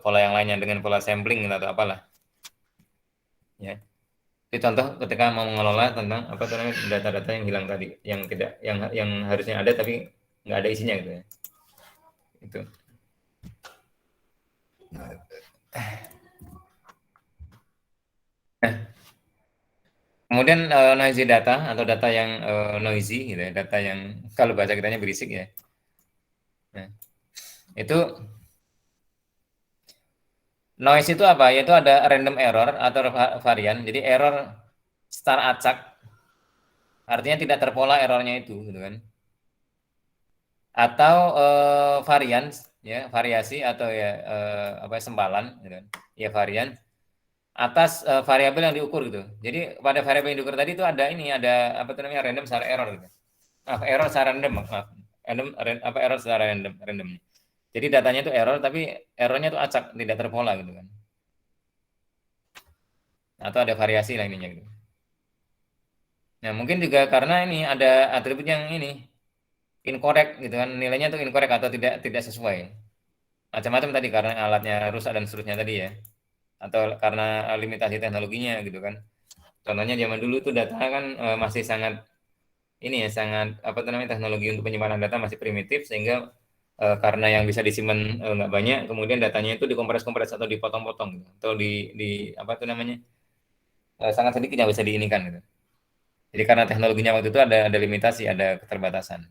pola yang lainnya dengan pola sampling atau apalah, ya. Itu contoh ketika mau mengelola tentang apa tuh namanya data-data yang hilang tadi, yang tidak yang harusnya ada tapi nggak ada isinya gitu ya. Itu. Nah, kemudian noisy data atau data yang noisy gitu ya, data yang kalau bahasa kitanya berisik ya. Nah, itu noise itu apa? Yaitu ada random error atau varian. Jadi error star acak, artinya tidak terpola errornya itu, gitu kan? Atau varian, ya variasi atau ya apa sempalan, gitu kan? Ya varian atas variabel yang diukur gitu. Jadi pada variabel yang diukur tadi itu ada ini, ada apa itu namanya random secara error gitu. Error secara random, maaf. Random, apa error secara random. Jadi datanya itu error, tapi errornya itu acak, tidak terpola gitu kan. Atau ada variasi lah ininya gitu. Nah, mungkin juga karena ini ada atribut yang ini incorrect gitu kan, nilainya itu incorrect atau tidak sesuai. Macam-macam tadi karena alatnya rusak dan seterusnya tadi ya. Atau karena limitasi teknologinya gitu kan. Contohnya zaman dulu tuh data kan masih sangat ini ya, sangat apa namanya teknologi untuk penyimpanan data masih primitif sehingga karena yang bisa disimpan nggak banyak, kemudian datanya itu dikompres-kompres atau dipotong-potong gitu. Atau di apa tuh namanya sangat sedikit yang bisa diinikan gitu. Jadi karena teknologinya waktu itu ada limitasi, ada keterbatasan.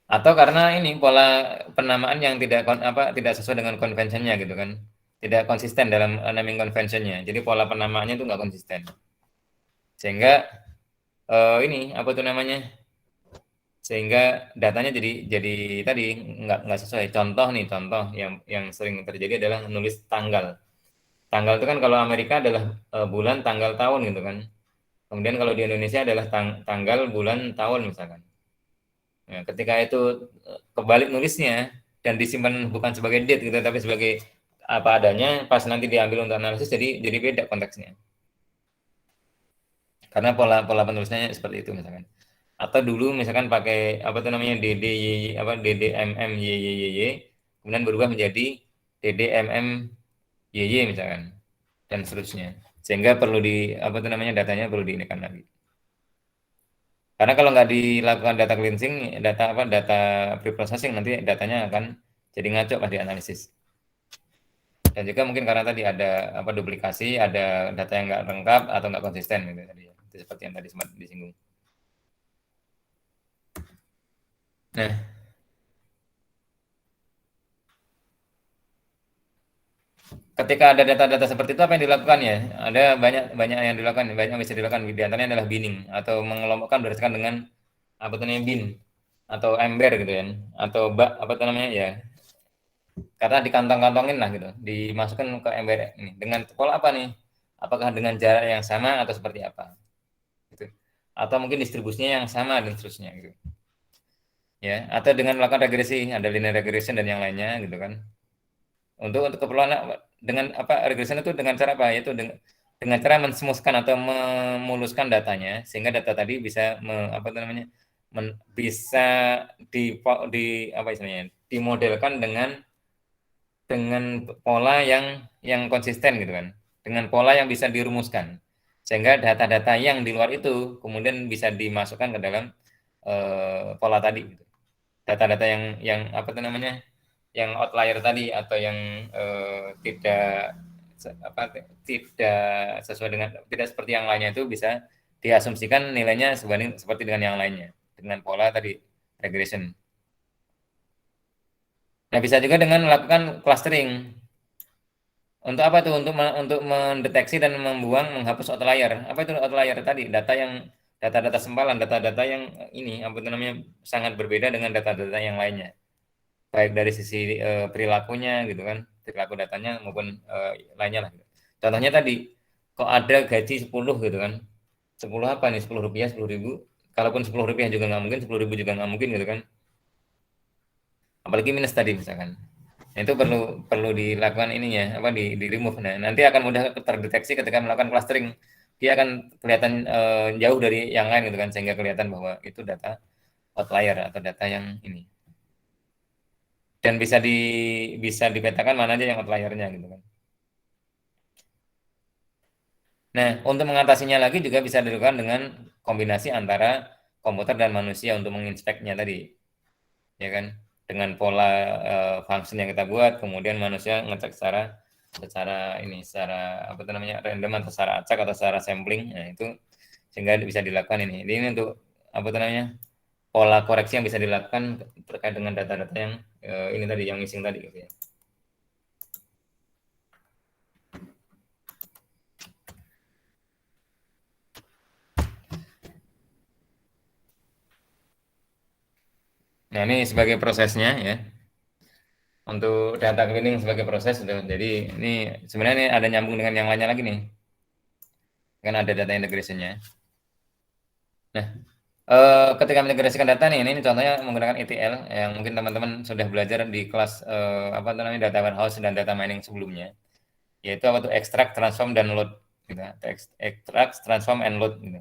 Atau karena ini pola penamaan yang tidak sesuai dengan konvensinya gitu kan. Tidak konsisten dalam naming conventionnya. Jadi pola penamaannya itu nggak konsisten. Sehingga ini apa tuh namanya? Sehingga datanya jadi tadi nggak sesuai. Contoh yang sering terjadi adalah nulis tanggal. Tanggal itu kan kalau Amerika adalah bulan, tanggal, tahun gitu kan. Kemudian kalau di Indonesia adalah tanggal, bulan, tahun misalkan. Nah, ketika itu kebalik nulisnya dan disimpan bukan sebagai date gitu, tapi sebagai apa adanya, pas nanti diambil untuk analisis jadi beda konteksnya. Karena pola penulisannya seperti itu misalkan. Atau dulu misalkan pakai apa tuh namanya DDMM kemudian berubah menjadi DDMMYY misalkan dan seterusnya. Sehingga perlu di apa tuh namanya datanya perlu diinikan lagi. Karena kalau nggak dilakukan data cleansing, data preprocessing nanti datanya akan jadi ngaco pas dianalisis. Dan juga mungkin karena tadi ada apa duplikasi, ada data yang nggak lengkap atau nggak konsisten gitu tadi. Itu seperti yang tadi sempat disinggung. Nah, ketika ada data-data seperti itu apa yang dilakukan ya? Ada banyak banyak yang dilakukan, banyak yang bisa dilakukan. Di antaranya adalah binning atau mengelompokkan berdasarkan dengan apa namanya bin atau ember gitu ya, atau apa namanya ya, karena dikantong-kantongin lah gitu, dimasukkan ke ember ini dengan pola apa nih? Apakah dengan jarak yang sama atau seperti apa? Gitu. Atau mungkin distribusinya yang sama dan seterusnya gitu. Ya, atau dengan melakukan regresi, ada linear regression dan yang lainnya gitu kan. Untuk keperluan dengan apa regression itu dengan cara apa? Yaitu dengan cara mensemuskan atau memuluskan datanya sehingga data tadi bisa apa namanya? Bisa di apa istilahnya? Dimodelkan dengan pola yang konsisten gitu kan, dengan pola yang bisa dirumuskan, sehingga data-data yang di luar itu kemudian bisa dimasukkan ke dalam pola tadi. Gitu. Data-data yang apa itu namanya, yang outlier tadi atau yang tidak apa tidak sesuai dengan tidak seperti yang lainnya itu bisa diasumsikan nilainya sebanding seperti dengan yang lainnya dengan pola tadi regression. Nah, bisa juga dengan melakukan clustering. Untuk apa tuh? Untuk mendeteksi dan menghapus outlier. Apa itu outlier tadi? Data-data sempalan, data-data yang ini apa itu namanya sangat berbeda dengan data-data yang lainnya. Baik dari sisi perilakunya gitu kan, perilaku datanya maupun lainnya lah. Gitu. Contohnya tadi, kok ada gaji 10 gitu kan. 10 apa nih? 10 rupiah, 10 ribu. Kalaupun 10 rupiah juga nggak mungkin, 10 ribu juga nggak mungkin gitu kan. Apalagi minus tadi misalkan. Nah, itu perlu dilakukan ininya apa di remove. Nah, nanti akan mudah terdeteksi ketika melakukan clustering. Dia akan kelihatan jauh dari yang lain gitu kan sehingga kelihatan bahwa itu data outlier atau data yang ini. Dan bisa dipetakan mana aja yang outliernya gitu kan. Nah, untuk mengatasinya lagi juga bisa dilakukan dengan kombinasi antara komputer dan manusia untuk menginspeknya tadi. Ya kan, dengan pola function yang kita buat, kemudian manusia ngecek secara apa itu namanya random atau secara acak atau secara sampling. Nah, itu sehingga bisa dilakukan ini untuk apa itu namanya pola koreksi yang bisa dilakukan terkait dengan data-data yang ini tadi yang missing tadi gitu ya. Nah, ini sebagai prosesnya ya. Untuk data cleaning sebagai proses itu. Jadi ini sebenarnya ini ada nyambung dengan yang lainnya lagi nih. Kan ada data integration-nya. Nah, ketika mengintegrasikan data nih, ini contohnya menggunakan ETL yang mungkin teman-teman sudah belajar di kelas apa namanya data warehouse dan data mining sebelumnya, yaitu apa tuh extract, transform dan load, gitu. Extract, transform and load, gitu.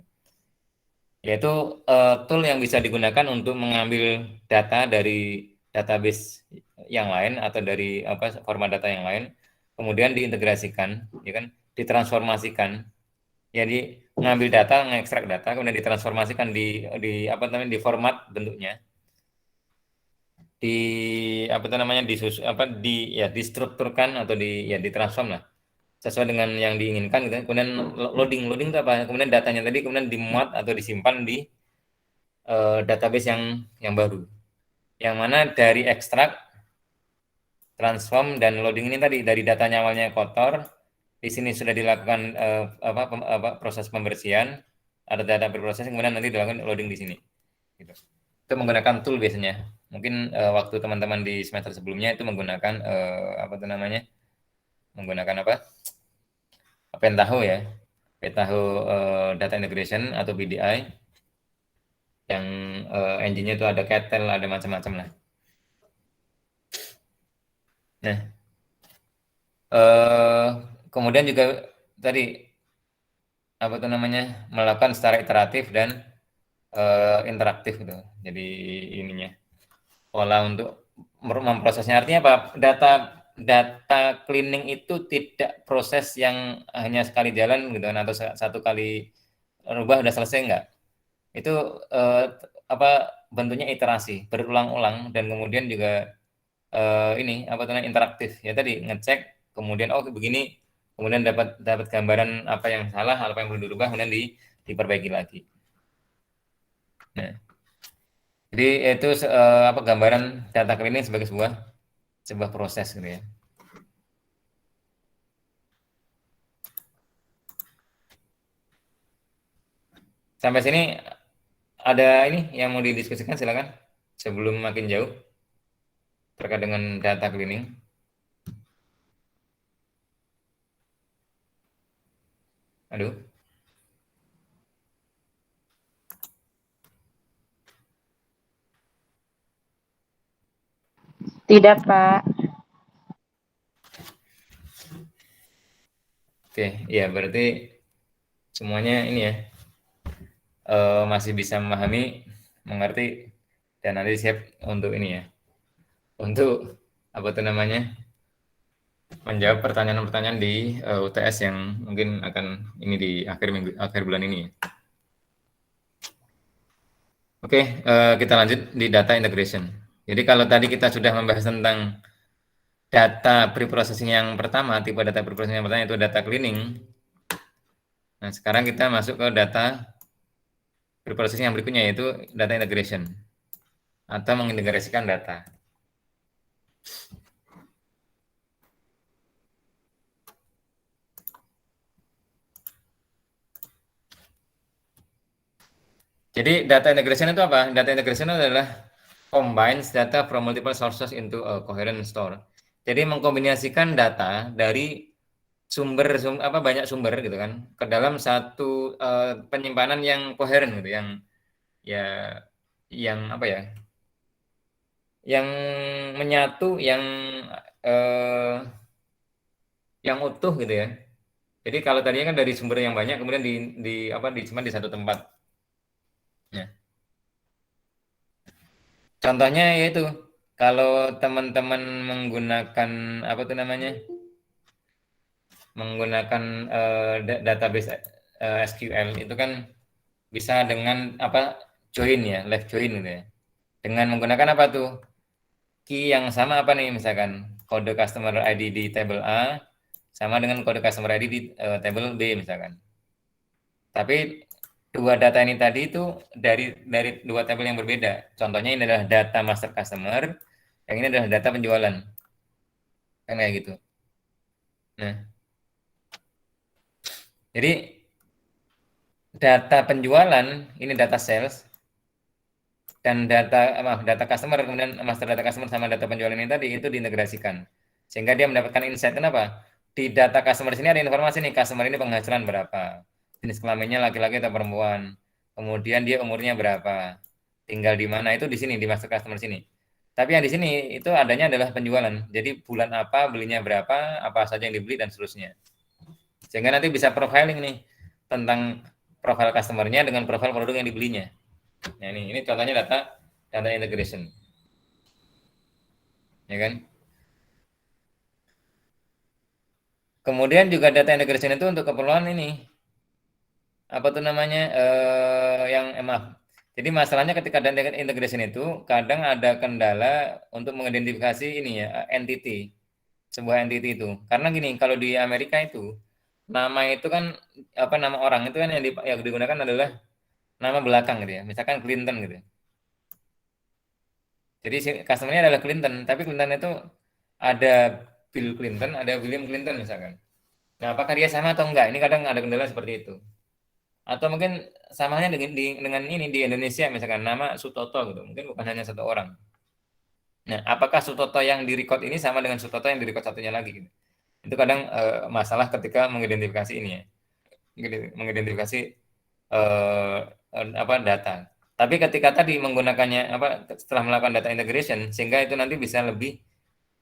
Yaitu tool yang bisa digunakan untuk mengambil data dari database yang lain atau dari apa format data yang lain, kemudian diintegrasikan, ya kan, ditransformasikan. Jadi ngambil data, ngekstrak data, kemudian ditransformasikan di apa namanya di format bentuknya, di apa itu namanya apa di ya distrukturkan atau ya ditransform lah sesuai dengan yang diinginkan gitu. Kemudian loading loading itu apa? Kemudian datanya tadi kemudian dimuat atau disimpan di database yang baru. Yang mana dari ekstrak, transform dan loading ini tadi dari datanya awalnya kotor, di sini sudah dilakukan proses pembersihan, ada data berproses, kemudian nanti dilakukan loading di sini. Gitu. Itu menggunakan tool biasanya. Mungkin waktu teman-teman di semester sebelumnya itu menggunakan apa itu namanya? Menggunakan apa? Pentaho ya. Pentaho Data Integration atau BDI yang engine-nya itu ada Kettle, ada macam-macam lah. Nah, kemudian juga tadi apa itu namanya melakukan secara iteratif dan interaktif gitu. Jadi ininya pola untuk memprosesnya artinya apa? Data cleaning itu tidak proses yang hanya sekali jalan gitu kan atau satu kali rubah udah selesai enggak. Itu apa bentuknya iterasi, berulang-ulang dan kemudian juga ini apa namanya interaktif. Ya tadi ngecek kemudian oh begini kemudian dapat gambaran apa yang salah, apa yang perlu dirubah kemudian diperbaiki lagi. Nah, jadi itu apa gambaran data cleaning sebagai sebuah proses gitu ya. Sampai sini ada ini yang mau didiskusikan silakan sebelum makin jauh terkait dengan data cleaning. Aduh. Tidak, Pak. Oke, ya berarti semuanya ini ya masih bisa memahami, mengerti dan nanti siap untuk ini ya. Untuk apa itu namanya? Menjawab pertanyaan-pertanyaan di UTS yang mungkin akan ini di akhir bulan ini. Oke, kita lanjut di data integration. Jadi kalau tadi kita sudah membahas tentang data preprocessing yang pertama, tipe data preprocessing yang pertama itu data cleaning. Nah, sekarang kita masuk ke data preprocessing yang berikutnya yaitu data integration atau mengintegrasikan data. Jadi data integration itu apa? Data integration adalah combines data from multiple sources into a coherent store. Jadi mengkombinasikan data dari banyak sumber gitu kan ke dalam satu penyimpanan yang koheren gitu, ya yang apa ya? Yang menyatu, eh, yang utuh gitu ya. Jadi kalau tadinya kan dari sumber yang banyak kemudian disimpan di satu tempat. Ya. Contohnya yaitu kalau teman-teman menggunakan apa tuh namanya? Menggunakan database SQL itu kan bisa dengan apa join ya, left join gitu ya. Dengan menggunakan apa tuh? Key yang sama apa nih misalkan kode customer ID di table A sama dengan kode customer ID di table B misalkan. Tapi dua data ini tadi itu dari dua tabel yang berbeda. Contohnya ini adalah data master customer, yang ini adalah data penjualan. Kan kayak gitu. Nah, jadi data penjualan ini data sales. dan data customer, kemudian master data customer sama data penjualan ini tadi itu diintegrasikan sehingga dia mendapatkan insight. Kenapa? Di data customer sini ada informasi nih, customer ini penghasilan berapa, jenis kelaminnya laki-laki atau perempuan, kemudian dia umurnya berapa, tinggal di mana, itu di sini di master customer sini. Tapi yang di sini itu adanya adalah penjualan. Jadi bulan apa, belinya berapa, apa saja yang dibeli dan seterusnya. Sehingga nanti bisa profiling nih tentang profil customernya dengan profil produk yang dibelinya. Nah ini contohnya data integration, ya kan? Kemudian juga data integration itu untuk keperluan ini apa tuh namanya maaf. Jadi masalahnya ketika data integration itu kadang ada kendala untuk mengidentifikasi ini ya entity, sebuah entity itu. Karena gini, kalau di Amerika itu nama itu kan apa, nama orang itu kan yang digunakan adalah nama belakang gitu ya. Misalkan Clinton gitu. Jadi customer-nya adalah Clinton, tapi Clinton itu ada Bill Clinton, ada William Clinton misalkan. Nah, apakah dia sama atau enggak? Ini kadang ada kendala seperti itu. Atau mungkin samanya dengan ini di Indonesia misalkan nama Sutoto gitu. Mungkin bukan hanya satu orang. Nah, apakah Sutoto yang di record ini sama dengan Sutoto yang di record satunya lagi gitu. Itu kadang masalah ketika mengidentifikasi ini ya. Mengidentifikasi eh, apa data. Tapi ketika tadi menggunakannya apa setelah melakukan data integration sehingga itu nanti bisa lebih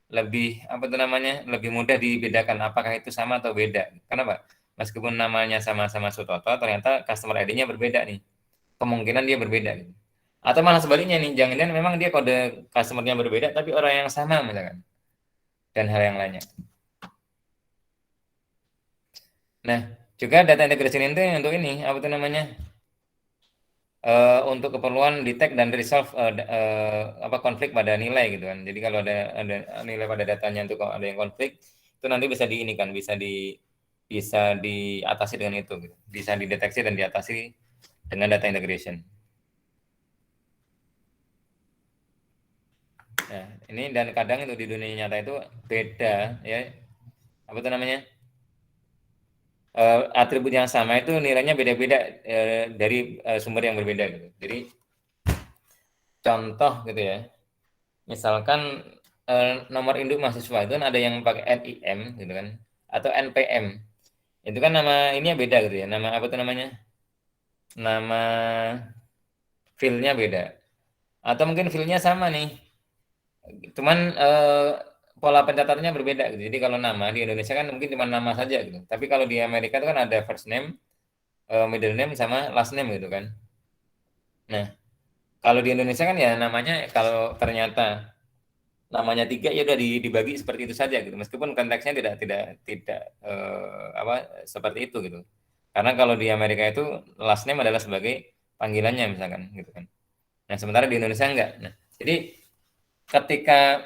lebih apa itu namanya lebih mudah dibedakan apakah itu sama atau beda. Kenapa? Meskipun namanya sama-sama Sutoto, ternyata customer ID-nya berbeda nih. Kemungkinan dia berbeda. Gitu. Atau malah sebaliknya nih, jangan-jangan memang dia kode customer-nya berbeda, tapi orang yang sama misalkan. Dan hal yang lainnya. Nah, juga data integration itu untuk ini, apa itu namanya? Untuk keperluan detect dan resolve apa konflik pada nilai gitu kan. Jadi kalau ada nilai pada datanya itu kalau ada yang konflik itu nanti bisa diinikan, bisa diatasi dengan itu gitu. Bisa dideteksi dan diatasi dengan data integration. Nah, ini dan kadang itu di dunia nyata itu beda ya. Apa itu namanya? Atribut yang sama itu nilainya beda-beda dari sumber yang berbeda gitu. Jadi contoh gitu ya. Misalkan nomor induk mahasiswa itu kan ada yang pakai NIM gitu kan atau NPM. Itu kan nama ininya beda gitu ya. Nama apa tuh namanya? Nama filenya beda. Atau mungkin filenya sama nih. Cuman pola pencatatannya berbeda gitu. Jadi kalau nama di Indonesia kan mungkin cuma nama saja gitu. Tapi kalau di Amerika itu kan ada first name, middle name sama last name gitu kan. Nah, kalau di Indonesia kan ya namanya kalau ternyata namanya tiga ya udah dibagi seperti itu saja gitu. Meskipun konteksnya tidak apa seperti itu gitu. Karena kalau di Amerika itu last name adalah sebagai panggilannya misalkan gitu kan. Nah, sementara di Indonesia enggak. Nah, jadi ketika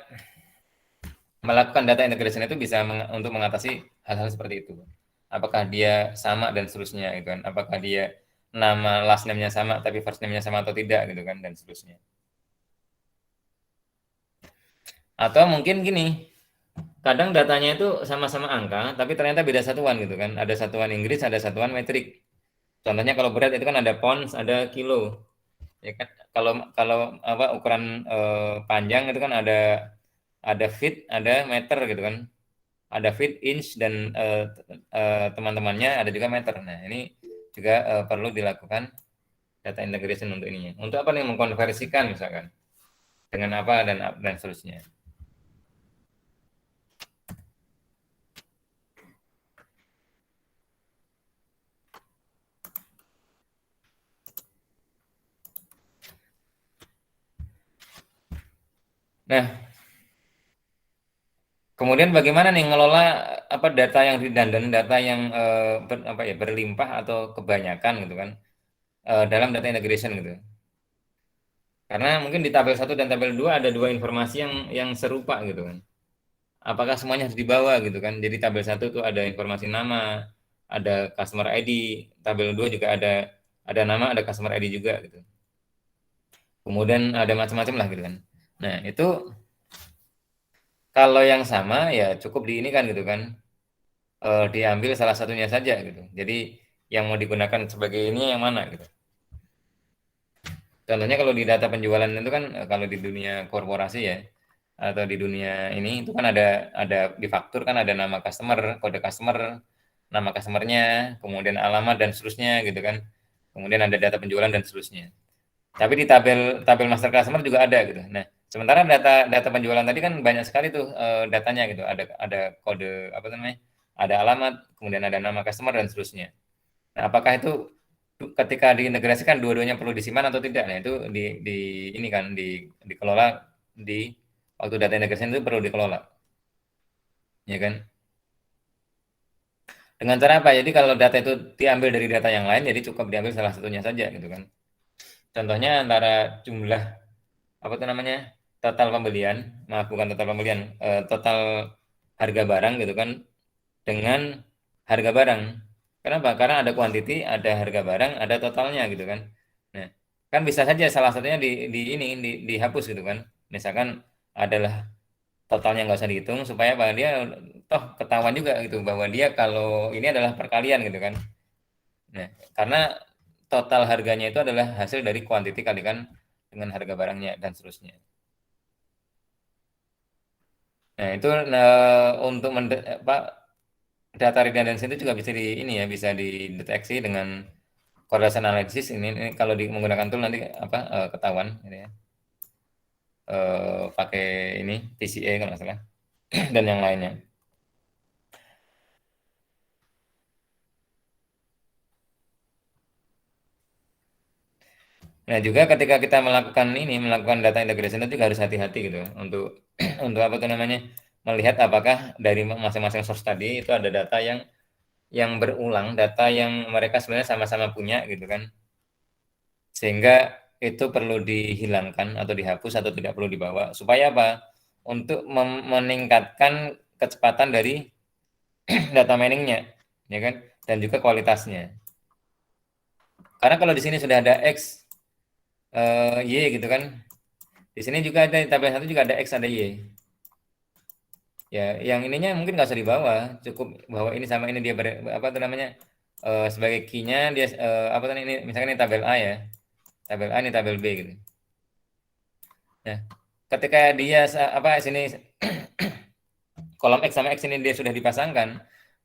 melakukan data integration itu bisa untuk mengatasi hal-hal seperti itu. Apakah dia sama dan seterusnya gitu kan. Apakah dia nama last name-nya sama tapi first name-nya sama atau tidak gitu kan dan seterusnya. Atau mungkin gini, kadang datanya itu sama-sama angka tapi ternyata beda satuan gitu kan. Ada satuan Inggris, ada satuan metrik. Contohnya kalau berat itu kan ada pounds, ada kilo. Ya kan kalau kalau apa ukuran panjang itu kan ada feet, ada meter gitu kan. Ada feet, inch dan teman-temannya ada juga meter. Nah, ini juga perlu dilakukan data integration untuk ininya. Untuk apa nih mengkonversikan misalkan dengan apa dan seterusnya. Nah, kemudian bagaimana nih ngelola apa data yang redundant, data yang berlimpah atau kebanyakan gitu kan dalam data integration gitu. Karena mungkin di tabel 1 dan tabel 2 ada dua informasi yang serupa gitu kan. Apakah semuanya harus dibawa gitu kan. Jadi tabel 1 itu ada informasi nama, ada customer ID, tabel 2 juga ada nama, ada customer ID juga gitu. Kemudian ada macam-macam lah gitu kan. Nah, itu kalau yang sama ya cukup di ini kan gitu kan. Diambil salah satunya saja gitu. Jadi yang mau digunakan sebagai ini yang mana gitu. Contohnya kalau di data penjualan itu kan kalau di dunia korporasi ya atau di dunia ini itu kan ada di faktur kan ada nama customer, kode customer, nama customernya, kemudian alamat dan seterusnya gitu kan. Kemudian ada data penjualan dan seterusnya. Tapi di tabel tabel master customer juga ada gitu. Nah, sementara data data penjualan tadi kan banyak sekali tuh datanya gitu. Ada kode apa namanya? Ada alamat, kemudian ada nama customer dan seterusnya. Nah, apakah itu ketika diintegrasikan dua-duanya perlu disimpan atau tidak? Nah, itu di ini kan dikelola di waktu data integration itu perlu dikelola, ya kan? Dengan cara apa? Jadi kalau data itu diambil dari data yang lain, jadi cukup diambil salah satunya saja gitu kan. Contohnya antara jumlah apa itu namanya total pembelian, maaf bukan total pembelian, total harga barang gitu kan dengan harga barang. Kenapa? Karena ada quantity, ada harga barang, ada totalnya gitu kan. Nah, kan bisa saja salah satunya dihapus gitu kan. Misalkan adalah totalnya nggak usah dihitung supaya apa dia toh ketahuan juga gitu bahwa dia kalau ini adalah perkalian gitu kan. Nah, karena total harganya itu adalah hasil dari quantity kalikan dengan harga barangnya dan seterusnya. Nah, itu untuk apa, data redundancy itu juga bisa di ini ya, bisa dideteksi dengan correlation analysis ini kalau menggunakan tool nanti apa ketahuan gitu ya. Pakai ini TCA kalau nggak salah dan yang lainnya. Nah, juga ketika kita melakukan data integration itu juga harus hati-hati gitu untuk untuk apa tuh namanya melihat apakah dari masing-masing source tadi itu ada data yang berulang, data yang mereka sebenarnya sama-sama punya gitu kan. Sehingga itu perlu dihilangkan atau dihapus atau tidak perlu dibawa supaya apa? Untuk meningkatkan kecepatan dari data miningnya, ya kan? Dan juga kualitasnya. Karena kalau di sini sudah ada X, Y gitu kan, di sini juga ada tabel satu juga ada X ada Y. Ya, yang ininya mungkin nggak usah dibawa, cukup bawa ini sama ini dia apa tuh namanya sebagai key-nya dia apa tuh ini misalkan ini tabel A ya, tabel A ini tabel B gitu. Nah, ketika dia apa sini kolom X sama X ini dia sudah dipasangkan,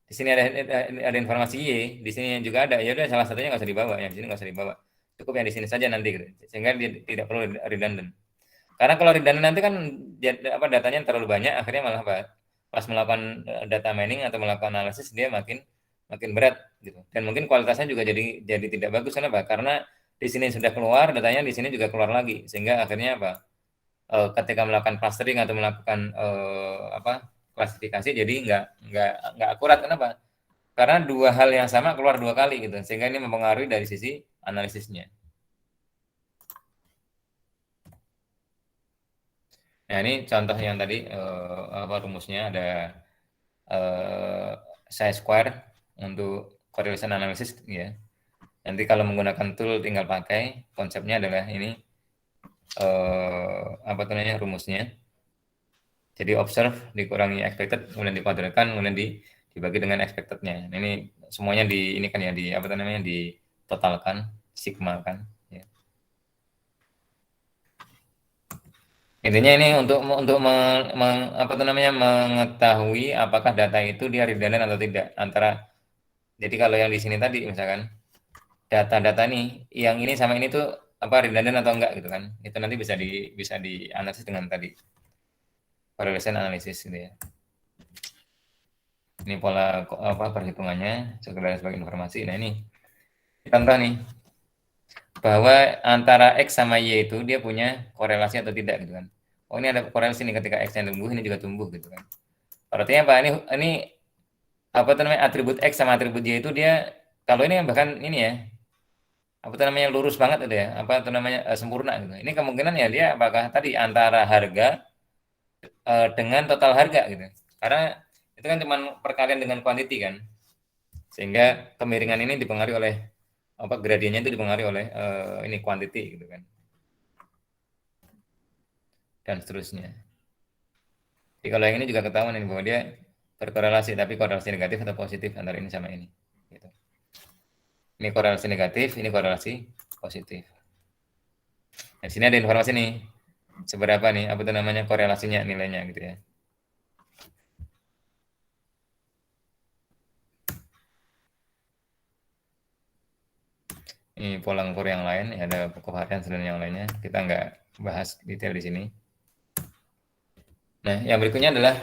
di sini ada informasi Y, di sini juga ada, ya udah salah satunya nggak usah dibawa, yang di sini nggak usah dibawa, cukup yang di sini saja nanti gitu. Sehingga dia tidak perlu redundant. Karena kalau redundant nanti kan apa datanya terlalu banyak, akhirnya malah apa? Pas melakukan data mining atau melakukan analisis dia makin makin berat gitu. Dan mungkin kualitasnya juga jadi tidak bagus kenapa? Karena di sini sudah keluar datanya, di sini juga keluar lagi, sehingga akhirnya apa? Ketika melakukan clustering atau melakukan apa klasifikasi jadi nggak akurat kenapa? Karena dua hal yang sama keluar dua kali gitu, sehingga ini mempengaruhi dari sisi analisisnya. Nah ini contoh yang tadi apa rumusnya ada size square untuk correlation analysis ya. Nanti kalau menggunakan tool tinggal pakai konsepnya adalah ini apa namanya rumusnya. Jadi observe dikurangi expected, kemudian dikuadratkan, kemudian dibagi dengan expectednya. Nah, ini semuanya ini kan ya di apa namanya ditotalkan, sigma kan. Ya. Intinya ini untuk apa namanya mengetahui apakah data itu dia redundant atau tidak antara. Jadi kalau yang di sini tadi misalkan data-data nih, yang ini sama ini tuh apa redundant atau enggak gitu kan? Itu nanti bisa dianalisis dengan tadi correlation analysis gitu ya. Ini pola apa perhitungannya sekedar sebagai informasi. Nah ini contoh nih bahwa antara X sama Y itu dia punya korelasi atau tidak gitu kan. Oh ini ada korelasi nih ketika X yang tumbuh ini juga tumbuh gitu kan. Artinya apa? Ini apa namanya atribut X sama atribut Y itu dia kalau ini bahkan ini ya apa namanya lurus banget itu ya apa namanya sempurna gitu. Ini kemungkinan ya dia apakah tadi antara harga dengan total harga gitu. Karena itu kan cuma perkalian dengan quantity kan. Sehingga kemiringan ini dipengaruhi oleh apa gradiennya itu dipengaruhi oleh ini quantity gitu kan. Dan seterusnya. Jadi kalau yang ini juga ketahuan ini bahwa dia berkorelasi tapi korelasi negatif atau positif antara ini sama ini. Gitu. Ini korelasi negatif, ini korelasi positif. Di sini ada informasi nih, seberapa nih, apa itu namanya, korelasinya nilainya gitu ya. Ini pola ukur yang lain, ya ada covariance dan yang lainnya. Kita nggak bahas detail di sini. Nah, yang berikutnya adalah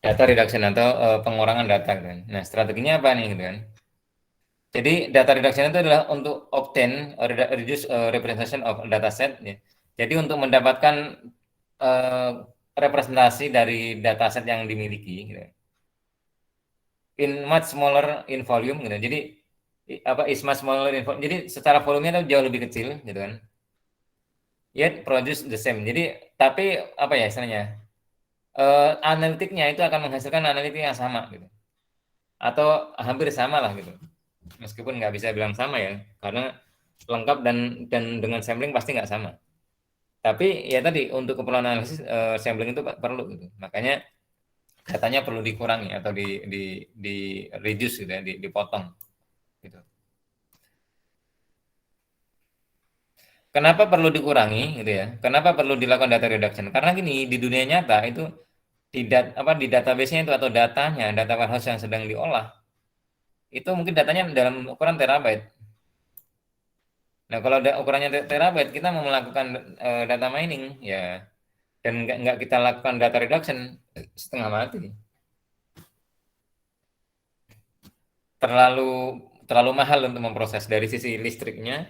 data reduction atau pengurangan data gitu kan. Nah, strateginya apa nih gitu kan? Jadi data reduction itu adalah untuk obtain reduce representation of dataset ya. Jadi untuk mendapatkan uh, representasi dari dataset yang dimiliki gitu. In much smaller in volume gitu. Jadi apa is much smaller in volume. Jadi secara volumenya itu jauh lebih kecil gitu kan. Yet produce the same. Jadi tapi apa ya istilahnya? Analitiknya itu akan menghasilkan analitik yang sama gitu. Atau hampir sama lah gitu. Meskipun nggak bisa bilang sama ya, karena lengkap dan dengan sampling pasti nggak sama. Tapi ya tadi untuk keperluan analisis sampling itu perlu gitu. Makanya datanya perlu dikurangi atau di reduce gitu ya, dipotong gitu. Kenapa perlu dikurangi gitu ya? Kenapa perlu dilakukan data reduction? Karena gini, di dunia nyata itu di database-nya itu atau datanya, data warehouse yang sedang diolah, itu mungkin datanya dalam ukuran terabyte. Nah, kalau ukurannya terabyte, kita mau melakukan data mining ya, dan nggak kita lakukan data reduction, setengah mati. Terlalu terlalu mahal untuk memproses dari sisi listriknya,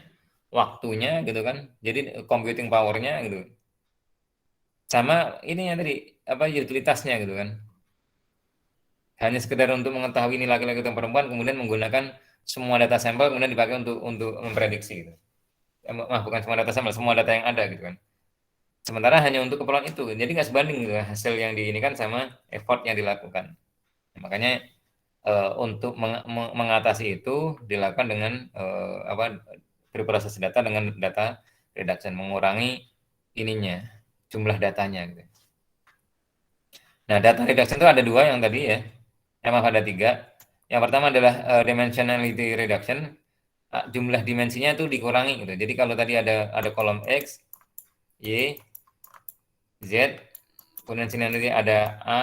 waktunya gitu kan. Jadi computing powernya gitu. Sama ini yang tadi apa utilitasnya gitu kan. Hanya sekedar untuk mengetahui ini laki-laki atau perempuan, kemudian menggunakan semua data sampel kemudian dipakai untuk memprediksi gitu. Bukan semua data sampel, semua data yang ada gitu kan. Sementara hanya untuk keperluan itu, jadi nggak sebanding gitu, hasil yang diinikan sama effort yang dilakukan. Makanya untuk mengatasi itu dilakukan dengan berproses data dengan data reduction, mengurangi ininya jumlah datanya gitu. Nah, data reduction itu ada dua yang tadi ya, maaf ada tiga. Yang pertama adalah dimensionality reduction, jumlah dimensinya itu dikurangi gitu. Jadi kalau tadi ada kolom X, Y, Z, kemudian sini nanti ada A,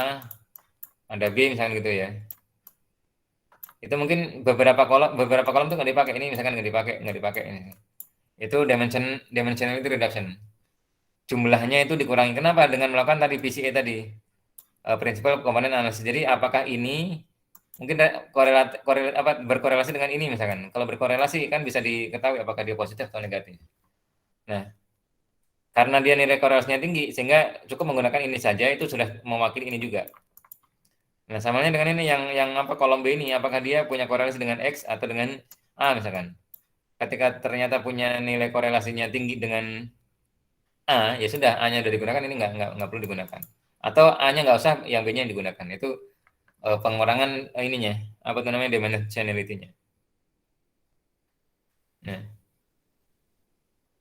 ada B misalnya gitu ya. Itu mungkin beberapa kolom tuh nggak dipakai, ini misalkan nggak dipakai ini. Itu dimensionality reduction. Jumlahnya itu dikurangi. Kenapa? Dengan melakukan tadi PCA tadi, principal component analysis. Jadi apakah ini mungkin berkorelasi dengan ini misalkan. Kalau berkorelasi kan bisa diketahui apakah dia positif atau negatif. Nah, karena dia nilai korelasinya tinggi sehingga cukup menggunakan ini saja itu sudah mewakili ini juga. Nah, samanya dengan ini yang apa kolom B ini, apakah dia punya korelasi dengan X atau dengan A misalkan. Ketika ternyata punya nilai korelasinya tinggi dengan A, ya sudah A-nya sudah digunakan, ini nggak perlu digunakan. Atau A-nya nggak usah, yang B-nya yang digunakan. Itu pengurangan ininya, apa itu namanya, dimensionality-nya. Nah,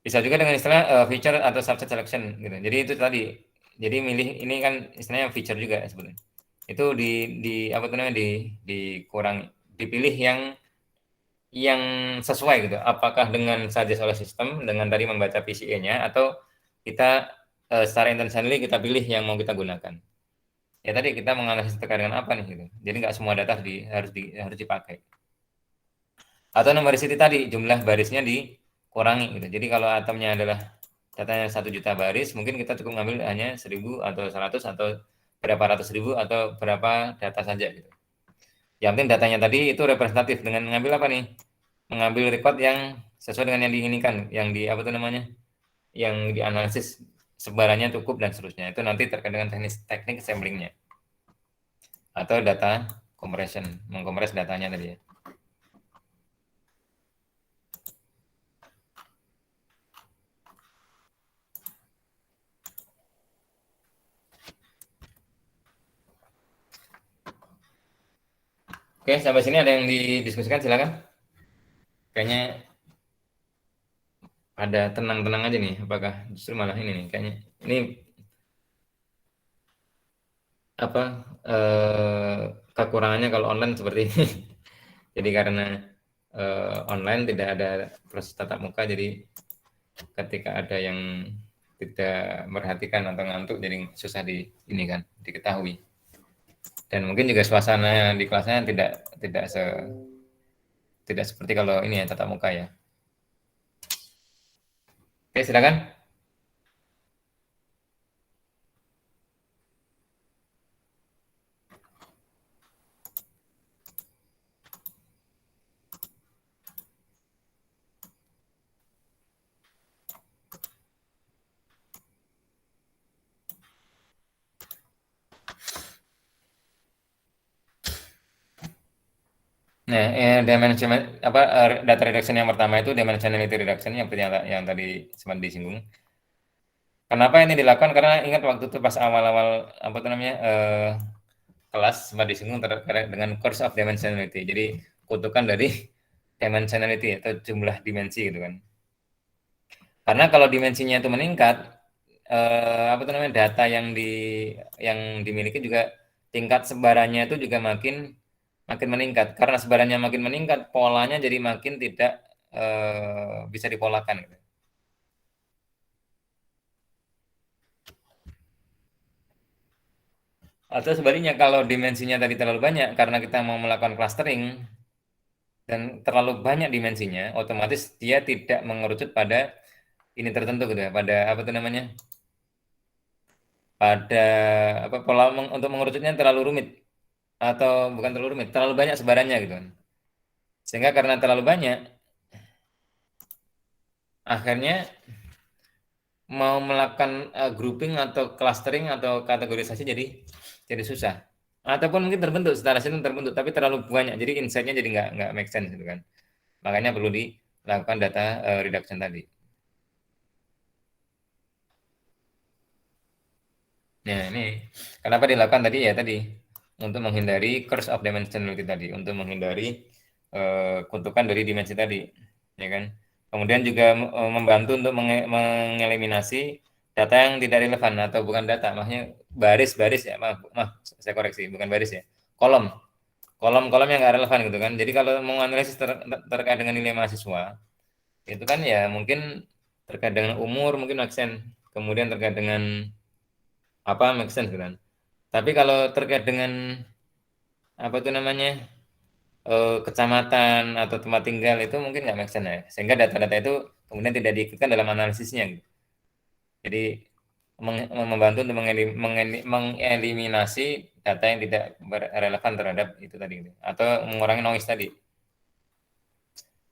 bisa juga dengan istilah feature atau subset selection gitu. Jadi itu tadi. Jadi milih ini kan istilahnya feature juga sebetulnya. Itu apa itu namanya dikurangi, dipilih yang sesuai gitu. Apakah dengan suggest oleh sistem dengan tadi membaca PCA-nya atau kita secara intentionally kita pilih yang mau kita gunakan. Ya tadi kita menganalisis terkait dengan apa nih gitu. Jadi nggak semua data harus dipakai. Atau numericity tadi jumlah barisnya dikurangi gitu. Jadi kalau atomnya adalah datanya 1 juta baris, mungkin kita cukup ngambil hanya 1000 atau 100 atau berapa ratus ribu atau berapa data saja gitu. Yang penting datanya tadi itu representatif dengan mengambil apa nih? Mengambil record yang sesuai dengan yang diinginkan, yang di apa itu namanya? Yang dianalisis sebarannya cukup dan seterusnya. Itu nanti terkait dengan teknik samplingnya. Atau data compression, mengkompres datanya tadi ya. Oke, sampai sini ada yang didiskusikan, silakan. Kayaknya ada tenang-tenang aja nih, apakah justru malah ini nih, kayaknya ini apa kekurangannya kalau online seperti ini. Jadi karena online tidak ada proses tatap muka, jadi ketika ada yang tidak memperhatikan atau ngantuk jadi susah di ini kan diketahui. Dan mungkin juga suasana di kelasnya tidak seperti kalau ini ya tatap muka ya. Oke, silakan. Nah, data reduction yang pertama itu dimensionality reduction yang tadi sempat disinggung. Kenapa ini dilakukan? Karena ingat waktu itu pas awal-awal apa itu namanya kelas sempat disinggung terkait dengan course of dimensionality. Jadi kutukan dari dimensionality atau jumlah dimensi gitu kan. Karena kalau dimensinya itu meningkat, apa itu namanya data yang dimiliki juga tingkat sebarannya itu juga makin meningkat. Karena sebarannya makin meningkat, polanya jadi makin tidak bisa dipolakan. Gitu. Atau sebaliknya kalau dimensinya tadi terlalu banyak karena kita mau melakukan clustering dan terlalu banyak dimensinya, otomatis dia tidak mengerucut pada ini tertentu gitu ya, pada apa itu namanya? Pada apa pola untuk mengerucutnya terlalu rumit atau bukan terlalu rumit, terlalu banyak sebarannya gitu kan. Sehingga karena terlalu banyak, akhirnya mau melakukan grouping atau clustering atau kategorisasi jadi susah. Ataupun mungkin terbentuk secara sistem terbentuk, tapi terlalu banyak, jadi insight-nya jadi nggak make sense gitu kan. Makanya perlu dilakukan data reduction tadi. Nah ini kenapa dilakukan tadi ya tadi untuk menghindari curse of dimensionality tadi, untuk menghindari kutukan dari dimensi tadi, ya kan. Kemudian juga membantu untuk mengeliminasi data yang tidak relevan atau bukan data, maksudnya baris-baris ya, maaf, saya koreksi, bukan baris ya, kolom-kolom yang nggak relevan gitu kan. Jadi kalau mau analisis terkait dengan nilai mahasiswa, itu kan ya mungkin terkait dengan umur mungkin aksen, kemudian terkait dengan apa make sense gitu kan. Tapi kalau terkait dengan apa itu namanya kecamatan atau tempat tinggal itu mungkin nggak make sense ya. Sehingga data-data itu kemudian tidak diikutkan dalam analisisnya. Gitu. Jadi membantu untuk mengeliminasi data yang tidak relevan terhadap itu tadi, gitu. Atau mengurangi noise tadi.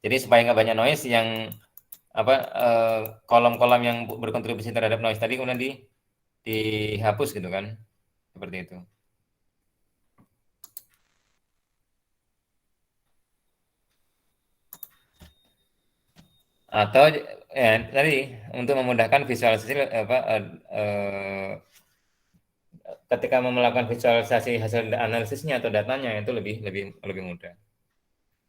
Jadi supaya nggak banyak noise yang apa kolom-kolom yang berkontribusi terhadap noise tadi kemudian dihapus gitu kan, seperti itu. Atau ya tadi untuk memudahkan visualisasi ketika melakukan visualisasi hasil analisisnya atau datanya itu lebih mudah.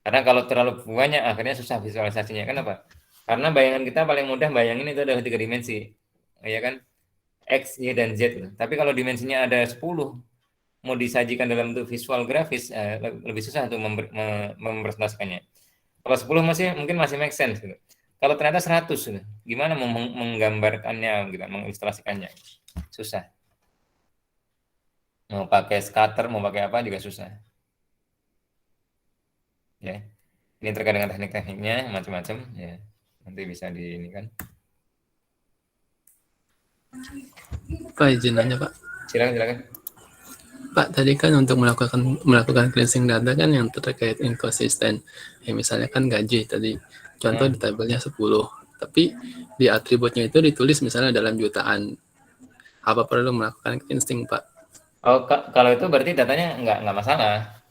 Karena kalau terlalu banyak akhirnya susah visualisasinya. Kenapa? Karena bayangan kita paling mudah bayangin itu adalah 3 dimensi. Ya kan? X, Y, dan Z. Tapi kalau dimensinya ada 10, mau disajikan dalam bentuk visual grafis, lebih susah untuk mempresentasikannya. Kalau 10 mungkin masih make sense. Gitu. Kalau ternyata 100, gitu. Gimana mau menggambarkannya, gitu, mengilustrasikannya? Susah. Mau pakai scatter, mau pakai apa juga susah. Ya. Ini terkait dengan teknik-tekniknya macam-macam ya. Nanti bisa di ini kan. Pak izin nanya Pak. Silakan. Pak tadi kan untuk melakukan cleansing data kan yang terkait inconsistent. Ya misalnya kan gaji tadi. Contoh di tabelnya 10. Tapi di atributnya itu ditulis misalnya dalam jutaan. Apa perlu melakukan cleansing Pak? Oh, kalau itu berarti datanya nggak masalah.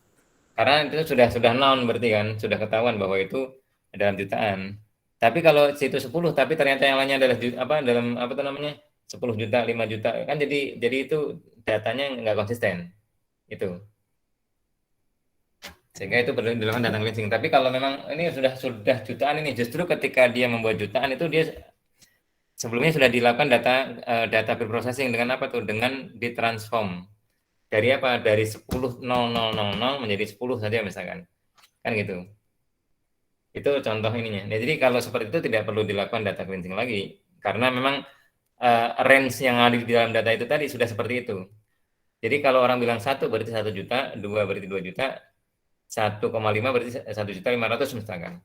Karena itu sudah known berarti kan, sudah ketahuan bahwa itu dalam jutaan. Tapi kalau situ 10 tapi ternyata yang lainnya adalah dalam apa itu namanya? 10 juta, 5 juta kan jadi itu datanya nggak konsisten. Itu. Sehingga itu perlu dilakukan data cleansing. Tapi kalau memang ini sudah jutaan ini justru ketika dia membuat jutaan itu dia sebelumnya sudah dilakukan data preprocessing dengan apa tuh? Dengan ditransform. Dari apa? Dari 10.0000 menjadi 10 saja misalkan. Kan gitu. Itu contoh ininya. Nah, jadi kalau seperti itu tidak perlu dilakukan data cleansing lagi, karena memang range yang ada di dalam data itu tadi sudah seperti itu. Jadi kalau orang bilang 1 berarti 1 juta, 2 berarti 2 juta, 1,5 berarti 1,5 juta misalkan.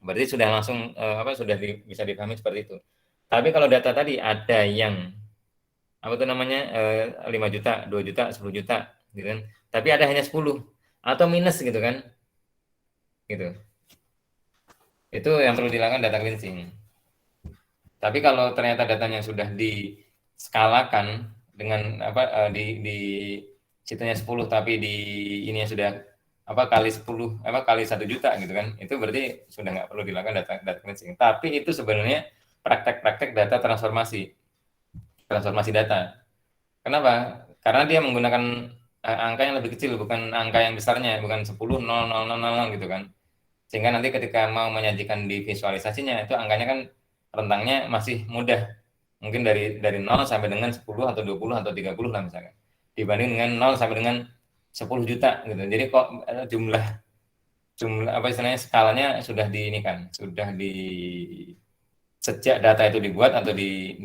Berarti sudah langsung sudah bisa dipahami seperti itu. Tapi kalau data tadi ada yang apa tuh namanya 5 juta, 2 juta, 10 juta gitu kan. Tapi ada hanya 10 atau minus gitu kan. Gitu. Itu yang perlu dilakukan data cleansing. Tapi kalau ternyata datanya sudah diskalakan dengan di situnya 10 tapi di ini sudah kali 10 kali 1 juta gitu kan, itu berarti sudah nggak perlu dilakukan data cleansing. Tapi itu sebenarnya praktek-praktek data transformasi data. Kenapa? Karena dia menggunakan angka yang lebih kecil, bukan angka yang besarnya, bukan 10 0 0 0 0 gitu kan. Sehingga nanti ketika mau menyajikan di visualisasinya itu angkanya kan rentangnya masih mudah. Mungkin dari 0 sampai dengan 10 atau 20 atau 30 lah misalkan. Dibanding dengan 0 sampai dengan 10 juta gitu. Jadi kok jumlah apa istilahnya skalanya sudah di ini kan, sudah di sejak data itu dibuat atau di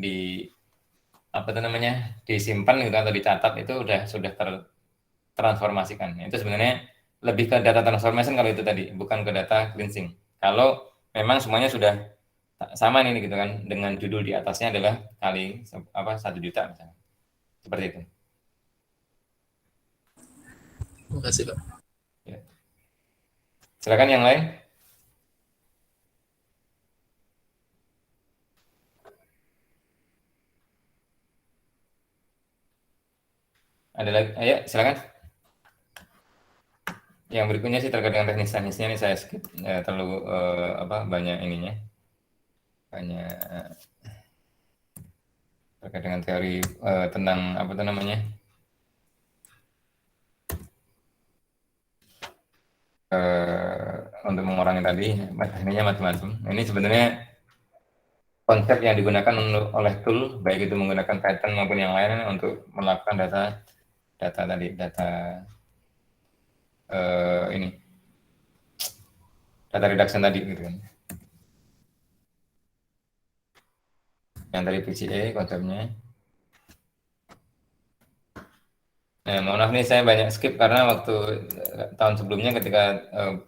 apa itu namanya disimpan gitu atau dicatat itu sudah tertransformasikan. Itu sebenarnya lebih ke data transformation kalau itu tadi, bukan ke data cleansing. Kalau memang semuanya sudah sama nih gitu kan, dengan judul di atasnya adalah kali 1 juta misalnya. Seperti itu. Terima kasih, Pak. Ya. Silakan yang lain. Ada lagi? Ayo, silakan. Yang berikutnya sih terkait dengan teknis-teknisnya nih saya skip terlalu banyak ininya. Banyak terkait dengan teori tentang apa itu namanya? Untuk mengurangi tadi tekniknya macam-macam. Ini sebenarnya konsep yang digunakan oleh tool, baik itu menggunakan Python maupun yang lain untuk melakukan data ini data reduction tadi gitu kan. Yang dari PCA konsepnya. Nah, mohon maaf nih saya banyak skip karena waktu tahun sebelumnya ketika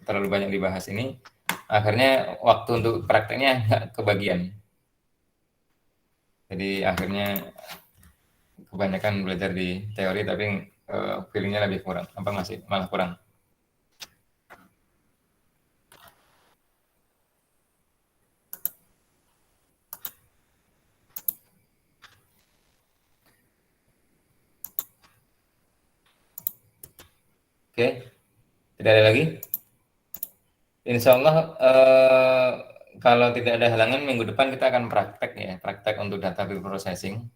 terlalu banyak dibahas ini, akhirnya waktu untuk prakteknya nggak kebagian. Jadi akhirnya kebanyakan belajar di teori tapi feelingnya lebih kurang, masih malah kurang. Oke, tidak ada lagi. Insya Allah kalau tidak ada halangan minggu depan kita akan praktek untuk data preprocessing.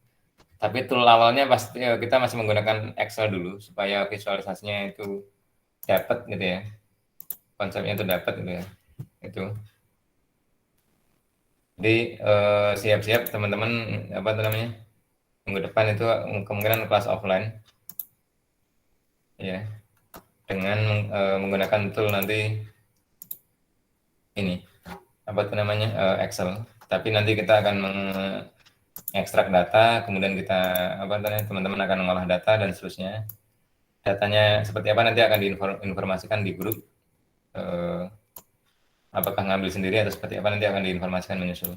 Tapi tool awalnya pasti kita masih menggunakan Excel dulu supaya visualisasinya itu dapat gitu ya, konsepnya itu dapat gitu ya. Itu. Jadi siap-siap teman-teman minggu depan itu kemungkinan kelas offline ya dengan menggunakan tool nanti ini Excel. Tapi nanti kita akan mengekstrak data, kemudian kita teman-teman akan mengolah data dan seterusnya. Datanya seperti apa nanti akan diinformasikan di grup. Apakah ngambil sendiri atau seperti apa nanti akan diinformasikan menyusul.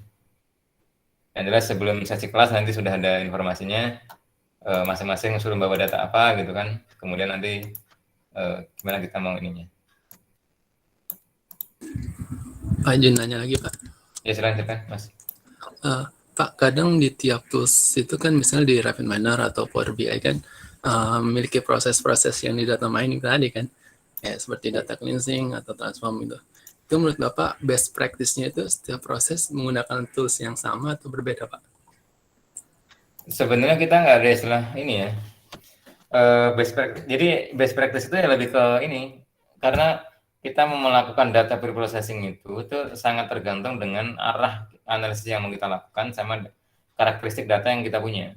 Yang jelas sebelum sesi kelas nanti sudah ada informasinya, masing-masing suruh bawa data apa gitu kan. Kemudian nanti gimana kita mau ininya. Pak Jun nanya lagi, Pak. Ya silakan Mas. Pak, kadang di tiap tools itu kan misalnya di RapidMiner atau Power BI kan memiliki proses-proses yang di data mining tadi kan, seperti data cleansing atau transform itu. Itu menurut Bapak best practice-nya itu setiap proses menggunakan tools yang sama atau berbeda, Pak? Sebenarnya kita nggak ada istilah ini ya. Jadi best practice itu ya lebih ke ini, karena kita melakukan data preprocessing itu sangat tergantung dengan arah analisis yang mau kita lakukan sama karakteristik data yang kita punya.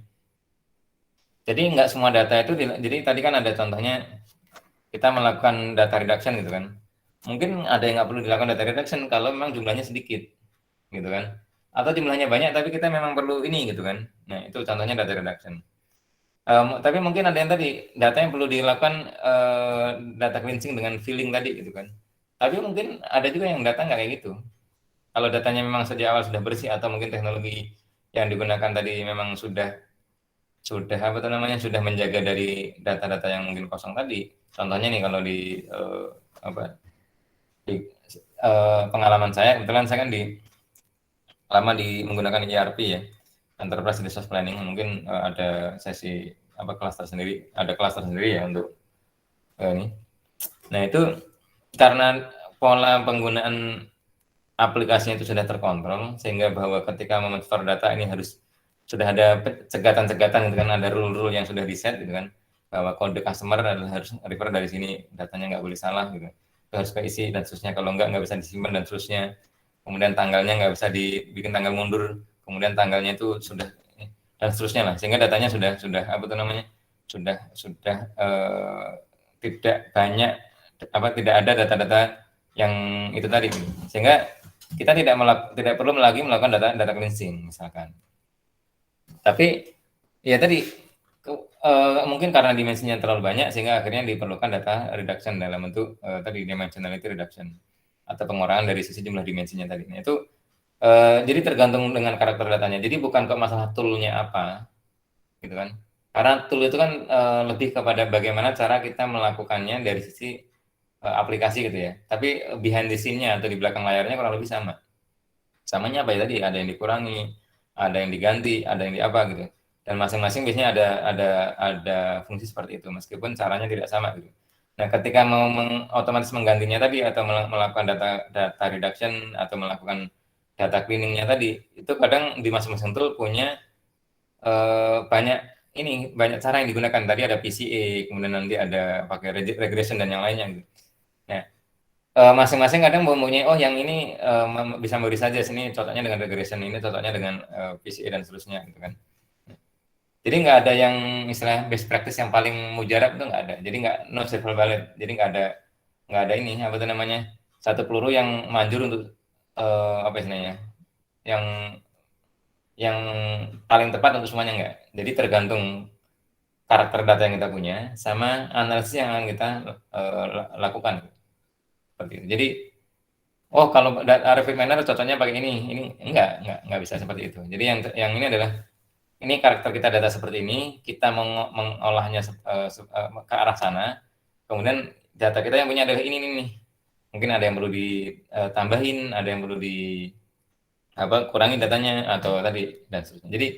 Jadi nggak semua data itu, jadi tadi kan ada contohnya kita melakukan data reduction gitu kan. mungkin ada yang nggak perlu dilakukan data reduction kalau memang jumlahnya sedikit, gitu kan. Atau jumlahnya banyak tapi kita memang perlu ini gitu kan. Nah itu contohnya data reduction. Tapi mungkin ada yang tadi data yang perlu dilakukan data cleansing dengan filling tadi gitu kan. Tapi mungkin ada juga yang data nggak kayak gitu. Kalau datanya memang sejak awal sudah bersih atau mungkin teknologi yang digunakan tadi memang sudah apa tuh namanya sudah menjaga dari data-data yang mungkin kosong tadi. Contohnya nih kalau di apa di pengalaman saya kebetulan saya kan lama menggunakan ERP ya, Enterprise Resource Planning. Mungkin ada sesi apa kelas tersendiri, ada kelas tersendiri ya untuk ini. Nah itu karena pola penggunaan aplikasinya itu sudah terkontrol sehingga bahwa ketika memstore data ini harus sudah ada cegatan-cegatan gitu kan, ada rule-rule yang sudah di set gitu kan, bahwa kode customer adalah harus refer dari sini, datanya nggak boleh salah gitu, itu harus keisi dan seterusnya, kalau nggak bisa disimpan dan seterusnya, kemudian tanggalnya nggak bisa dibikin tanggal mundur, kemudian tanggalnya itu sudah dan seterusnya lah, sehingga datanya sudah apa tuh namanya sudah tidak banyak apa tidak ada data-data yang itu tadi, sehingga kita tidak perlu lagi melakukan data cleansing misalkan. Tapi ya tadi mungkin karena dimensinya terlalu banyak sehingga akhirnya diperlukan data reduction dalam bentuk tadi dimensionality reduction atau pengurangan dari sisi jumlah dimensinya tadi. Nah, itu jadi tergantung dengan karakter datanya. Jadi bukan kok masalah tool-nya apa, gitu kan? Karena tool itu kan lebih kepada bagaimana cara kita melakukannya dari sisi aplikasi gitu ya. Tapi behind the scene-nya atau di belakang layarnya kurang lebih sama. Samanya apa ya tadi? Ada yang dikurangi, ada yang diganti, ada yang di apa gitu. Dan masing-masing biasanya ada fungsi seperti itu meskipun caranya tidak sama gitu. Nah, ketika mau otomatis menggantinya tadi atau melakukan data reduction atau melakukan data cleaning-nya tadi, itu kadang di masing-masing tool punya banyak cara yang digunakan. Tadi ada PCA, kemudian nanti ada pakai regression dan yang lainnya gitu. Nah, masing-masing kadang mempunyai yang ini bisa memberi saja sini cocoknya dengan regression, ini cocoknya dengan PCA dan seterusnya gitu kan. Jadi nggak ada yang istilah best practice yang paling mujarab itu nggak ada. Jadi nggak no silver bullet. Jadi nggak ada ini apa itu namanya satu peluru yang manjur untuk apa istilahnya yang yang paling tepat untuk semuanya nggak. Jadi tergantung karakter data yang kita punya sama analisis yang akan kita lakukan seperti itu. Jadi kalau refit miner cocoknya pakai ini enggak bisa seperti itu. Jadi yang ini adalah ini karakter kita data seperti ini, kita mengolahnya ke arah sana, kemudian data kita yang punya adalah ini nih. Mungkin ada yang perlu ditambahin, ada yang perlu kurangi datanya atau tadi dan seterusnya. Jadi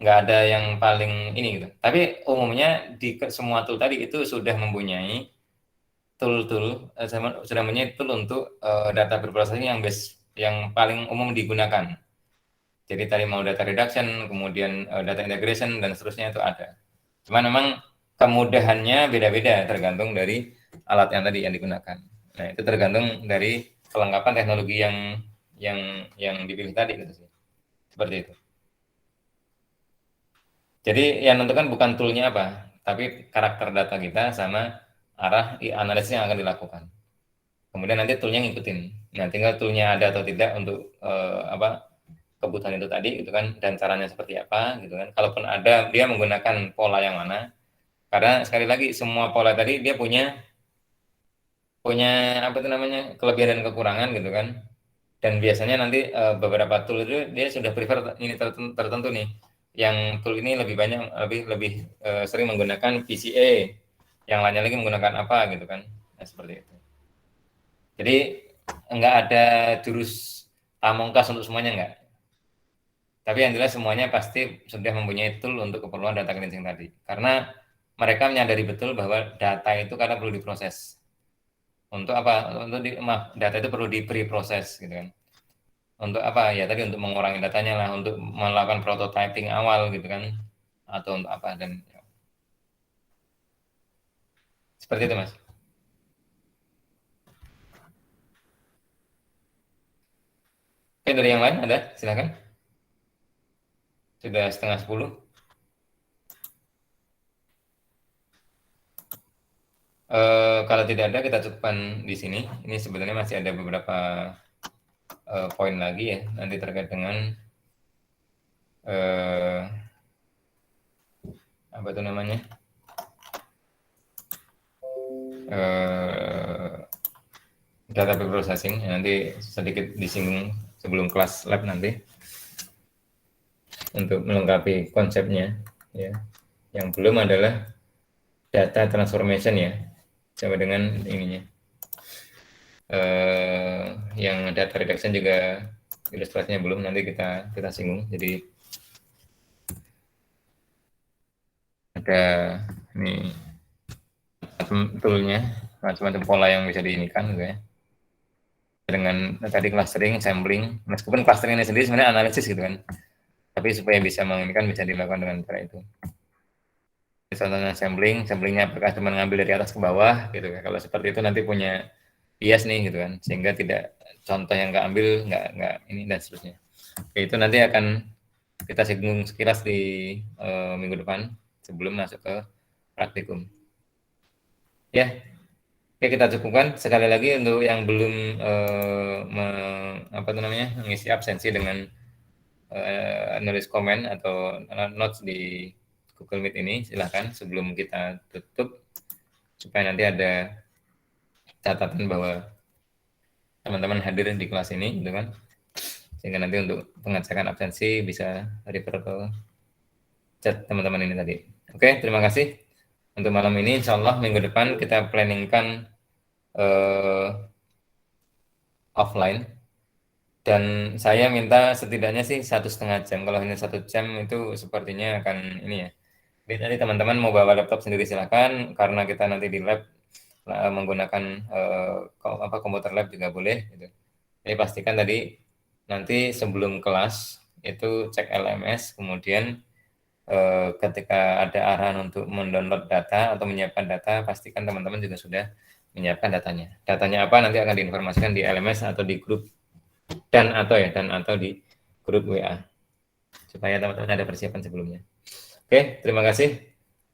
nggak ada yang paling ini gitu. Tapi umumnya di semua tool tadi itu sudah mempunyai tool sudah mempunyai tool untuk data preprocessing yang paling umum digunakan. Jadi tadi mau data reduction, kemudian data integration dan seterusnya itu ada. Cuman memang kemudahannya beda-beda tergantung dari alat yang tadi yang digunakan. Nah, itu tergantung dari kelengkapan teknologi yang dipilih tadi gitu sih. Seperti itu. Jadi yang menentukan bukan toolnya apa, tapi karakter data kita sama arah analisis yang akan dilakukan. Kemudian nanti toolnya ngikutin. Nah, tinggal toolnya ada atau tidak untuk kebutuhan itu tadi gitu kan, dan caranya seperti apa gitu kan. Kalaupun ada, dia menggunakan pola yang mana. Karena sekali lagi semua pola tadi dia punya apa itu namanya kelebihan dan kekurangan gitu kan. Dan biasanya nanti beberapa tool itu dia sudah prefer ini tertentu nih. Yang tool ini lebih banyak lebih sering menggunakan PCA, yang lainnya lagi menggunakan apa gitu kan. Nah, seperti itu. Jadi enggak ada jurus pamungkas untuk semuanya enggak. Tapi yang jelas semuanya pasti sudah mempunyai tool untuk keperluan data cleansing tadi. Karena mereka menyadari betul bahwa data itu kadang perlu diproses. Untuk apa? Data itu perlu di pre-proses gitu kan. Untuk apa? Ya tadi untuk mengurangi datanya lah, untuk melakukan prototyping awal gitu kan. Atau untuk apa dan ya. Seperti itu, Mas. Oke, dari yang lain ada? Silakan. Sudah setengah 10. Kalau tidak ada kita cukupkan di sini. Ini sebenarnya masih ada beberapa poin lagi ya nanti terkait dengan apa itu namanya data preprocessing ya, nanti sedikit disinggung sebelum kelas lab nanti untuk melengkapi konsepnya ya. Yang belum adalah data transformation ya, sama dengan ininya yang data reduction juga ilustrasinya belum, nanti kita singgung. Jadi ada ini toolnya, macam-macam pola yang bisa diinikan gitu ya, dengan tadi clustering, sampling. Meskipun clustering ini sendiri sebenarnya analisis gitu kan, tapi supaya bisa menginginkan bisa dilakukan dengan cara itu. Contohnya samplingnya apakah cuma ngambil dari atas ke bawah gitu kan. Kalau seperti itu nanti punya bias nih gitu kan, sehingga tidak contoh yang keambil nggak ini dan seterusnya. Oke, itu nanti akan kita singgung sekilas di minggu depan sebelum masuk ke praktikum. Ya, oke, kita cukupkan. Sekali lagi untuk yang belum mengisi absensi dengan nulis komen atau notes di Google Meet ini, silahkan sebelum kita tutup supaya nanti ada catatan bahwa teman-teman hadir di kelas ini, gitu kan? Sehingga nanti untuk pengecekan absensi bisa refer ke chat teman-teman ini tadi. Oke, terima kasih. Untuk malam ini, insya Allah minggu depan kita planningkan offline. Dan saya minta setidaknya sih 1,5 jam. Kalau hanya 1 jam itu sepertinya akan ini ya. Jadi nanti teman-teman mau bawa laptop sendiri silakan. Karena kita nanti di lab menggunakan komputer lab juga boleh. Gitu. Jadi pastikan tadi nanti sebelum kelas itu cek LMS, kemudian ketika ada arahan untuk mendownload data atau menyiapkan data, pastikan teman-teman juga sudah menyiapkan datanya. Datanya apa nanti akan diinformasikan di LMS atau di grup dan atau di grup WA supaya teman-teman ada persiapan sebelumnya. Oke, terima kasih.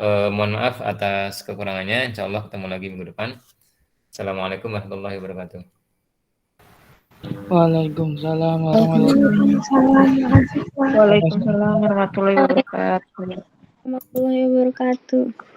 Mohon maaf atas kekurangannya. Insya Allah ketemu lagi minggu depan. Assalamualaikum warahmatullahi wabarakatuh. Waalaikumsalam warahmatullahi wabarakatuh. Waalaikumsalam warahmatullahi wabarakatuh.